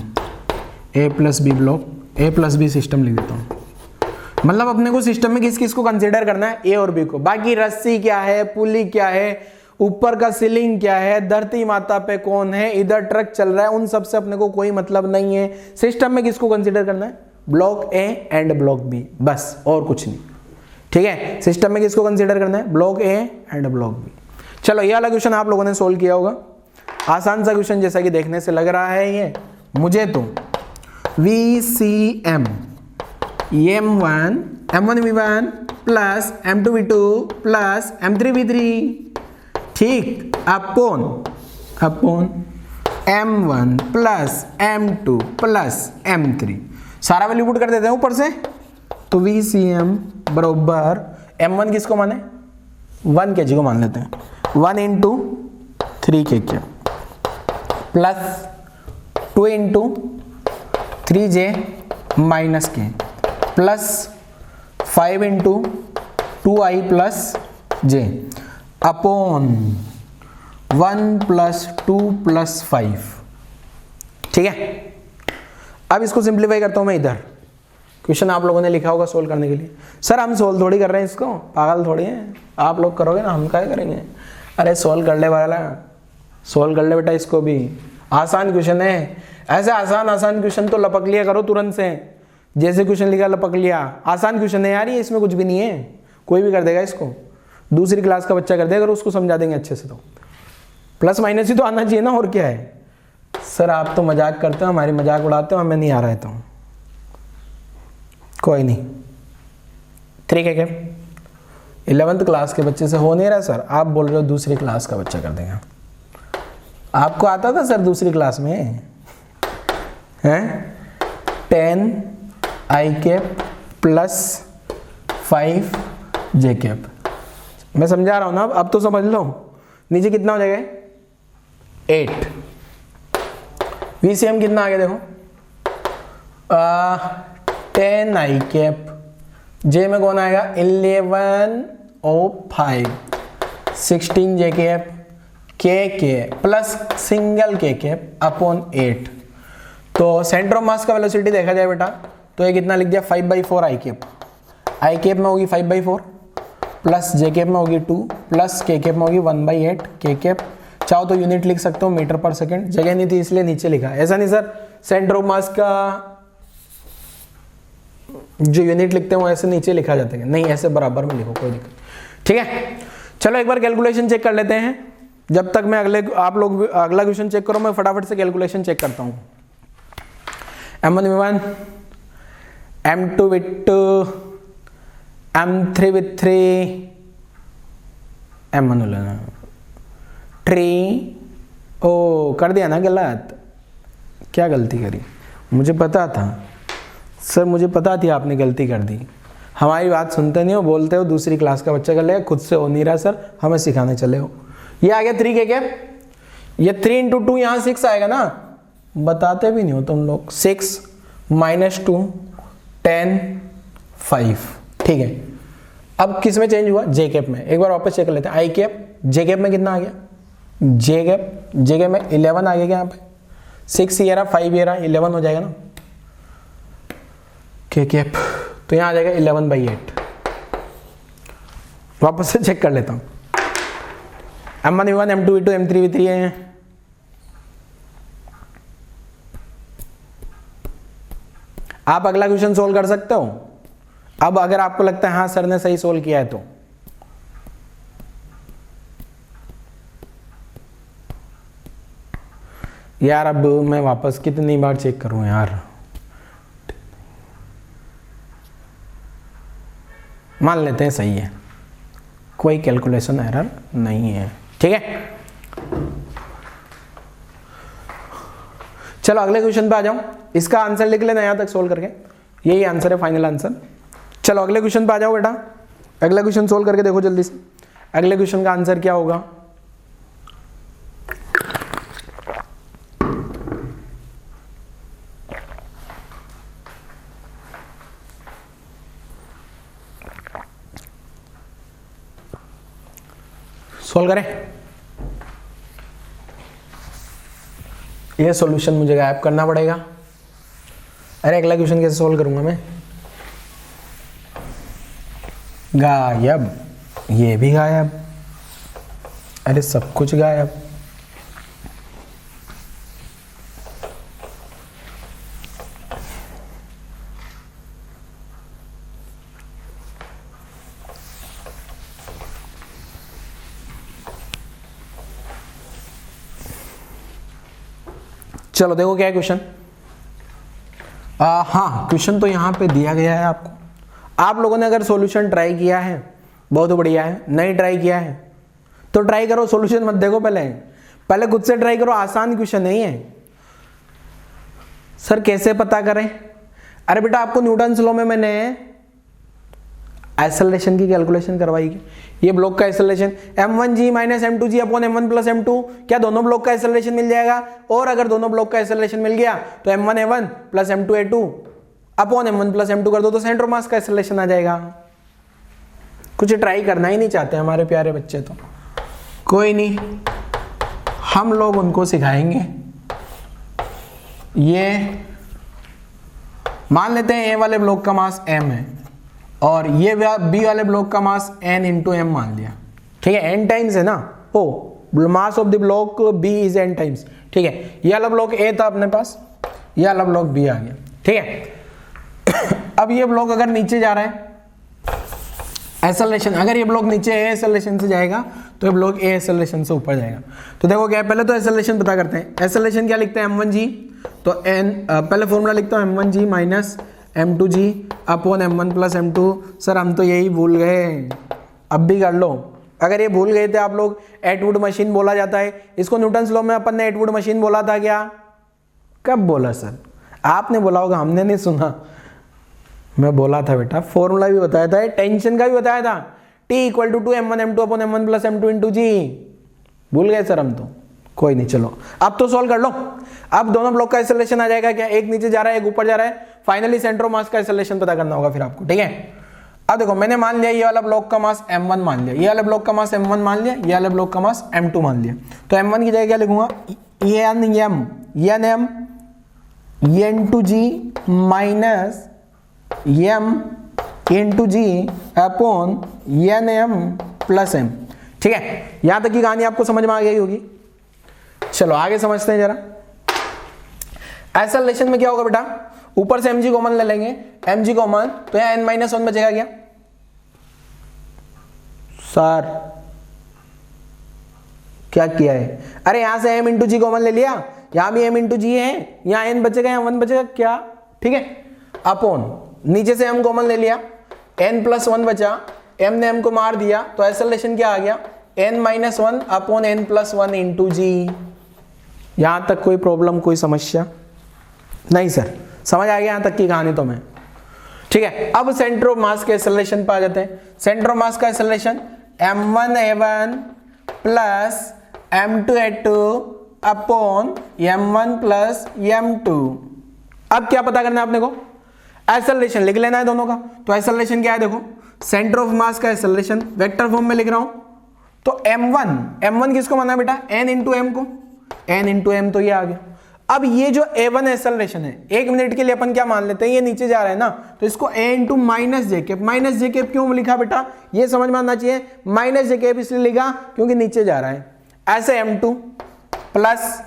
a plus B block, a plus B system लिख देता हूँ। मतलब अपने को सिस्टम में किस किस को कंसीडर करना है, ए और बी को। बाकी रस्सी क्या है, पुली क्या है, ऊपर का सीलिंग क्या है, धरती माता पे कौन है, इधर ट्रक चल रहा है, उन सब से अपने को कोई मतलब नहीं है। सिस्टम में किसको कंसीडर करना है, block A and block B, बस और कुछ नहीं, ठीक है। सिस्टम में किसको कंसीडर करना है, block A and block B. चलो ये वाला क्वेश्चन आप लोगों ने सोल्व किया होगा, आसान सा क्वेश्चन जैसा कि देखने से लग रहा है ये मुझे तो। VCM M1 M1V1 plus M2V2 plus M3V3, ठीक, upon M1 plus M2 plus M3, सारा वैल्यू पुट कर देते हैं ऊपर से। तो VCM बराबर M1 किसको माने, 1 kg को मान लेते हैं, 1 into 3 kg plus 2 into 3j minus k plus 5 into 2i plus j upon 1 plus 2 plus 5, ठीक है। अब इसको सिंप्लीफाई करता हूं मैं। इधर क्वेश्चन आप लोगों ने लिखा होगा सोल्व करने के लिए। सर हम सोल्व थोड़ी कर रहे हैं इसको, पागल थोड़ी हैं, आप लोग करोगे ना, हम क्या करेंगे। अरे सोल्व कर ले वाला, सोल्व कर ले बेटा, इसको भी आसान क्वेश्चन है। ऐसे आसान क्वेश्चन तो लपक लिया करो तुरंत से, जैसे क्वेश्चन लिखा लपक लिया। आसान क्वेश्चन है यार ये, इसमें कुछ भी नहीं है, कोई भी कर देगा इसको, दूसरी क्लास का बच्चा कर देगा, अगर उसको समझा देंगे अच्छे से तो प्लस माइनस ही तो आना चाहिए ना, और क्या है। सर आप तो मजाक करते हो, हमारी मजाक उड़ाते हो, हमें नहीं आ रहा है तो कोई नहीं, ठीक है। क्या 11th क्लास के बच्चे से हो नहीं रहा सर, आप बोल रहे हो दूसरी क्लास का बच्चा कर देगा। आपको आता था सर दूसरी क्लास में हैं 10 i cap plus 5 j cap. मैं समझा रहा हूँ ना, अब तो समझ लो। नीचे कितना हो जाएगा 8। VCM कितना आ गया देखो 10 आई कैप, जे में कौन आएगा 11 O 5, 16 जे कैप, के प्लस सिंगल के कैप अपॉन 8। तो सेंटर ऑफ मास का वेलोसिटी देखा जाए बेटा तो ये कितना लिख दिया 5/4 आई कैप। आई कैप में होगी 5/4 प्लस जे कैप में होगी 2 प्लस के कैप में होगी 1/8 के कैप। चाहो तो यूनिट लिख सकते हो मीटर पर सेकंड, जगह नहीं थी इसलिए नीचे लिखा। ऐसा नहीं सर सेंटर ऑफ मास का जो यूनिट लिखते हैं वो ऐसे नीचे लिखा जाता है, नहीं ऐसे बराबर में लिखो, कोई दिक्कत। ठीक है चलो एक बार कैलकुलेशन चेक कर लेते हैं। जब तक मैं आप लोग अगला क्वेश्चन चेक करो मैं फटाफट से कैलकुलेशन चेक करता हूँ। M1 V1, M2 with 2, M3 with 3, M1 लेना ट्री। ओ कर दिया ना गलत, क्या गलती करी? मुझे पता था सर, मुझे पता थी आपने गलती कर दी। हमारी बात सुनते नहीं हो, बोलते हो दूसरी क्लास का बच्चा कर लेगा, खुद से हो नहीं रहा सर, हमें सिखाने चले हो। ये आ गया 3 के कैप, ये 3 × 2 यहाँ 6 आएगा ना, बताते भी नहीं हो तुम लोग। 6 - 2 10 5। ठीक है अब किस में चेंज हुआ? जे कैप में। एक बार वापस चेक कर लेते हैं। आई कैप जे कैप में कितना आ गया? जे कैप में 11 आ गया यहाँ पे, 6 ये रहा 5 ये रहा 11 हो जाएगा ना। के कैप तो यहाँ आ जाएगा 11/8। वापस से चेक कर लेता हूँ। M1 V1 M2 V2 M3 V3 है। आप अगला क्वेश्चन सोल्व कर सकते हो अब, अगर आपको लगता है हाँ सर ने सही सोल्व किया है तो। यार अब मैं वापस कितनी बार चेक करूं यार। मान लेते हैं सही है, कोई कैलकुलेशन एरर नहीं है। ठीक है चलो अगले क्वेश्चन पे आ जाओ। इसका आंसर लिख लेना यहाँ तक सोल्व करके, यही आंसर है फाइनल आंसर। चलो अगले क्वेश्चन पे आ जाओ बेटा, अगला क्वेश्चन सोल्व करके देखो जल्दी से। अगले क्वेश्चन का आंसर क्या होगा? सोल्व करें। ये सॉल्यूशन मुझे गायब करना पड़ेगा। अरे अगला क्वेश्चन कैसे सोल्व करूंगा मैं? गायब, ये भी गायब, अरे सब कुछ गायब। चलो देखो क्या है क्वेश्चन। हाँ क्वेश्चन तो यहाँ पे दिया गया है आपको। आप लोगों ने अगर सॉल्यूशन ट्राई किया है बहुत बढ़िया है, नहीं ट्राई किया है तो ट्राई करो, सॉल्यूशन मत देखो, पहले खुद से ट्राई करो। आसान क्वेश्चन नहीं है सर, कैसे पता करें? अरे बेटा आपको न्यूटन्स लॉ में मैंने एक्सेलरेशन की कैलकुलेशन करवाई। ये ब्लॉक का acceleration m1g - m2g upon m1 + m2, क्या दोनों ब्लॉक का एक्सेलरेशन मिल जाएगा? और अगर दोनों ब्लॉक का एक्सेलरेशन मिल गया तो m1a1 + m2a2 upon m1 + m2 कर दो तो सेंटर मास का एक्सेलरेशन आ जाएगा। कुछ ट्राई करना ही नहीं चाहते हमारे प्यारे बच्चे, तो कोई नहीं, हम लोग उनको सिखाएंगे। ये मान लेते हैं ए वाले ब्लॉक का मास m है और ये बी वाले ब्लॉक का मास n × m मान लिया। ठीक है n टाइम्स है ना, oh mass of the block b is n times. ठीक है ये वाला ब्लॉक a था अपने पास, ये वाला ब्लॉक b आ गया। ठीक है अब ये ब्लॉक अगर नीचे जा रहा है एक्सेलरेशन, अगर ये ब्लॉक नीचे ए एक्सेलरेशन से जाएगा तो ये ब्लॉक ए एक्सेलरेशन से ऊपर जाएगा। तो देखो क्या है, पहले तो एक्सेलरेशन पता करते हैं। एक्सेलरेशन क्या लिखते हैं? m1g, तो n पहले फॉर्मूला लिखता हूँ m1g - m2g upon m1 + m2। Sir हम तो यही भूल गए, अब भी कर लो। अगर ये भूल गए थे आप लोग, एटवुड मशीन बोला जाता है इसको। न्यूटन्स लॉ में अपन ने एटवुड मशीन बोला था क्या? कब बोला सर? आपने बोला होगा, हमने नहीं सुना। मैं बोला था बेटा, फॉर्मूला भी बताया था, टेंशन का भी बताया था। T = 2m1 m2 upon m1 + m2 × g। भूल गए सर हम तो, कोई नहीं, चलो अब तो सॉल्व कर लो। अब दोनों ब्लॉक का एक्सेलरेशन आ जाएगा क्या, एक नीचे जा रहा है एक ऊपर जा रहा है, फाइनली सेंटर ऑफ मास का एक्सेलरेशन पता करना होगा फिर आपको, ठीक है। अब देखो मैंने मान लिया ये वाला ब्लॉक का मास m1 मान लिया, ये वाला ब्लॉक का मास m1 मान लिया, ये वाला ब्लॉक का मास m2 मान लिया, तो m1 की जगह क्या लिखूंगा, nm n2g minus m into g upon nm plus m, ठीक है। यहां तक की कहानी आपको समझ में आ गई होगी। चलो आगे समझते हैं जरा। एक्सेलरेशन में क्या होगा बेटा, ऊपर से mg कॉमन ले लेंगे, mg कॉमन तो यहां n-1 बचेगा क्या सर, क्या किया है, अरे यहां से m इंटू जी कॉमन ले लिया, यहां भी m इंटू जी है, यहां n बचेगा यहां 1 बचेगा क्या, ठीक है। अपॉन नीचे से m कॉमन ले लिया, n प्लस 1 बचा, m ने m को मार दिया तो एक्सेलरेशन क्या आ गया, n-1 upon n plus 1 into g. यहां तक कोई प्रॉब्लम कोई समस्या नहीं सर, समझ आ गया यहां तक की कहानी तो मैं, ठीक है। अब सेंटर ऑफ मास के एक्सेलरेशन पर आ जाते हैं। सेंटर ऑफ मास का acceleration m1a1 plus m2a2 upon m1 plus m2। अब क्या पता करना है आपने को, एक्सेलरेशन लिख लेना है दोनों का। तो एक्सेलरेशन क्या है देखो, सेंटर ऑफ मास का एक्सेलरेशन वेक्टर फॉर्म में लिख रहा हूं, तो m1 किसको माना बेटा, n इंटू एम को, n इंटू एम तो ये आ गया। अब ये जो a1 एक्सेलरेशन है, एक मिनट के लिए अपन क्या मान लेते हैं, ये नीचे जा रहा है ना, तो इसको a into minus J cap, minus J cap क्यों लिखा बेटा, ये समझ में आना चाहिए, माइनस जे कैप इसलिए लिखा क्योंकि नीचे जा रहा है। ऐसे m2 प्लस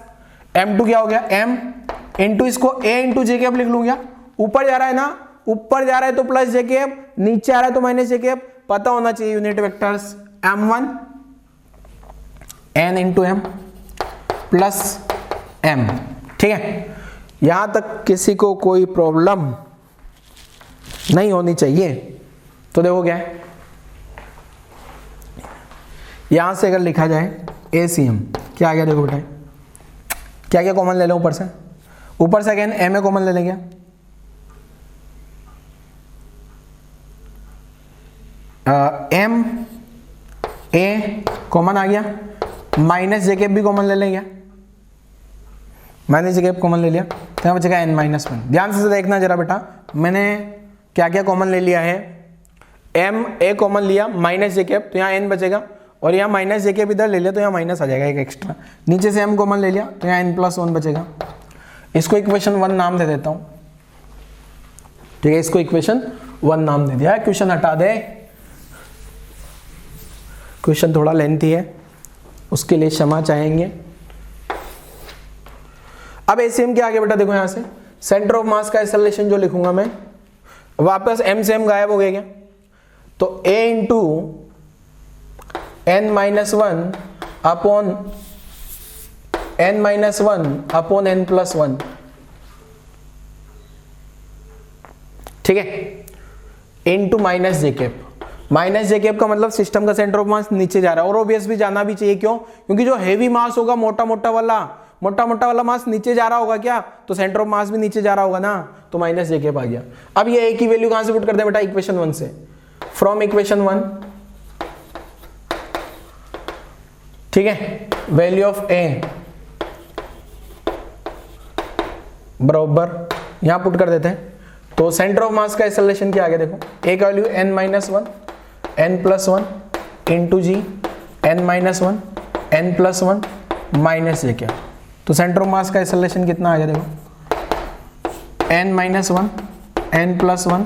m2 क्या हो गया, m इंटू इसको a इंटू जे कैप लिख लूंगा, ऊपर जा रहा है ना, ऊपर जा रहा है तो प्लस जे कैप, नीचे आ रहा है तो माइनस जे कैप, पता होना चाहिए unit vectors, m1 n into M plus m, ठीक है। यहां तक किसी को कोई प्रॉब्लम नहीं होनी चाहिए। तो देखो क्या है, यहां से अगर लिखा जाए ACM क्या आ गया, देखो बेटा क्या क्या कॉमन ले लो, ऊपर से अगेन एम ए कॉमन ले लेंगे, एम ए कॉमन आ गया, माइनस जे कैप भी कॉमन ले लेंगे, माइनस जे कैप कॉमन ले लिया, तो यहाँ बचेगा n-1। ध्यान से देखना जरा बेटा, मैंने क्या क्या कॉमन ले लिया है, एम ए कॉमन लिया, माइनस जे कैप तो यहाँ n बचेगा, और यहाँ माइनस जे कैप इधर ले लिया तो यहाँ माइनस आ जाएगा एक एक्स्ट्रा, नीचे से m कॉमन ले लिया तो यहाँ n+1 बचेगा। इसको इक्वेशन 1 नाम दे देता हूँ, ठीक है, इसको इक्वेशन 1 नाम दे दिया। क्वेश्चन हटा दे, क्वेश्चन थोड़ा लेंथी है, उसके लिए क्षमा चाहेंगे। अब ACM क्या आ गया बेटा, देखो यहां से सेंटर ऑफ मास का एक्सेलरेशन जो लिखूंगा मैं, वापस m से m गायब हो गया क्या, तो a into n-1 upon n-1 upon n+1, ठीक है, इनटू माइनस जे कैप। माइनस जे कैप का मतलब सिस्टम का सेंटर ऑफ मास नीचे जा रहा है, और ऑब्वियस भी जाना भी चाहिए, क्यों, क्योंकि जो हेवी मास होगा, मोटा मोटा वाला मास नीचे जा रहा होगा क्या, तो सेंटर ऑफ मास भी नीचे जा रहा होगा ना, तो माइनस जे कैप आ गया। अब ये ए की वैल्यू कहां से पुट कर दे बेटा, इक्वेशन 1 से, फ्रॉम इक्वेशन 1, ठीक है, वैल्यू ऑफ ए बराबर यहां पुट कर देते हैं, तो सेंटर ऑफ मास का एक्सेलरेशन क्या आ गया, देखो ए का वैल्यू n-1 n+1 इंटू जी n-1 n+1 माइनस जे कैप, तो सेंटर ऑफ मास का एक्सेलरेशन कितना आ गया, देखो n-1 n+1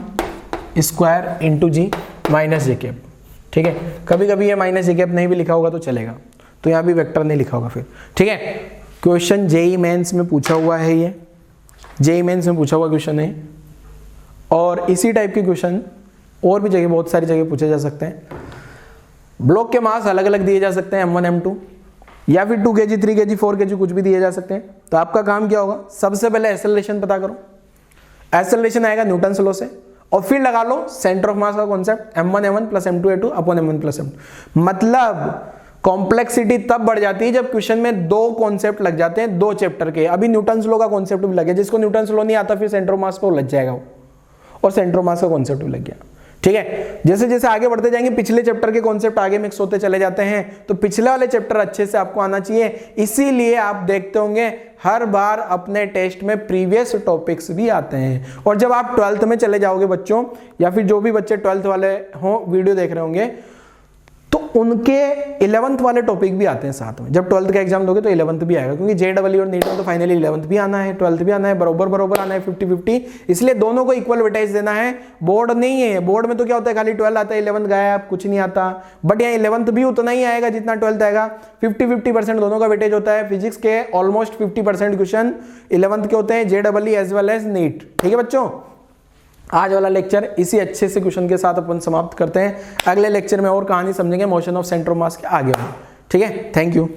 स्क्वायर इंटू जी माइनस जे कैप, ठीक है। कभी कभी ये माइनस जे कैप नहीं भी लिखा होगा तो चलेगा, तो यहाँ भी वेक्टर नहीं लिखा होगा फिर, ठीक है। क्वेश्चन जेई मेंस में पूछा हुआ है, ये जेई मेंस में पूछा हुआ क्वेश्चन है, और इसी टाइप के क्वेश्चन और भी जगह, बहुत सारी जगह पूछे जा सकते हैं। ब्लॉक के मास अलग अलग दिए जा सकते हैं, m1 m2 या फिर 2 kg 3 kg 4 kg कुछ भी दिए जा सकते हैं। तो आपका काम क्या होगा, सबसे पहले एक्सेलरेशन पता करो, एक्सेलरेशन आएगा न्यूटन्स लॉ से, और फिर लगा लो सेंटर ऑफ मास का concept m1a1 plus m2a2 upon m1 plus m2। मतलब कॉम्प्लेक्सिटी तब बढ़ जाती है जब क्वेश्चन में 2 कॉन्सेप्ट लग जाते हैं 2 चैप्टर के। अभी न्यूटन्स लॉ का कॉन्सेप्ट भी लग गया, जिसको न्यूटन्स लॉ नहीं आता फिर सेंटर ऑफ मास को लग जाएगा वो, और सेंटर ऑफ मास का कॉन्सेप्ट भी लग गया, ठीक है। जैसे जैसे आगे बढ़ते जाएंगे पिछले चैप्टर के कॉन्सेप्ट आगे मिक्स होते चले जाते हैं, तो पिछले वाले चैप्टर अच्छे से आपको आना चाहिए। इसीलिए आप देखते होंगे हर बार अपने टेस्ट में प्रीवियस टॉपिक्स भी आते हैं। और जब आप 12th में चले जाओगे बच्चों, या फिर जो भी बच्चे 12th वाले हों वीडियो देख रहे होंगे, तो उनके 11th वाले टॉपिक भी आते हैं साथ में। जब 12th का एग्जाम दोगे तो 11th भी आएगा, क्योंकि JEE और नीट में तो फाइनली 11th भी आना है, 12th भी आना है, बरोबर आना है, 50-50। इसलिए दोनों को इक्वल वेटेज देना है। बोर्ड नहीं है, बोर्ड में तो क्या होता है खाली 12 आता है, 11th गायब, कुछ नहीं आता। बट यहाँ 11th भी उतना ही आएगा जितना 12th आएगा। 50-50% दोनों का वेटेज होता है। फिजिक्स के ऑलमोस्ट 50% क्वेश्चन 11th के होते हैं, JEE as well as NEET. ठीक है बच्चों, आज वाला लेक्चर इसी अच्छे से क्वेश्चन के साथ अपन समाप्त करते हैं। अगले लेक्चर में और कहानी समझेंगे मोशन ऑफ सेंटर ऑफ मास के आगे। ठीक है, थैंक यू।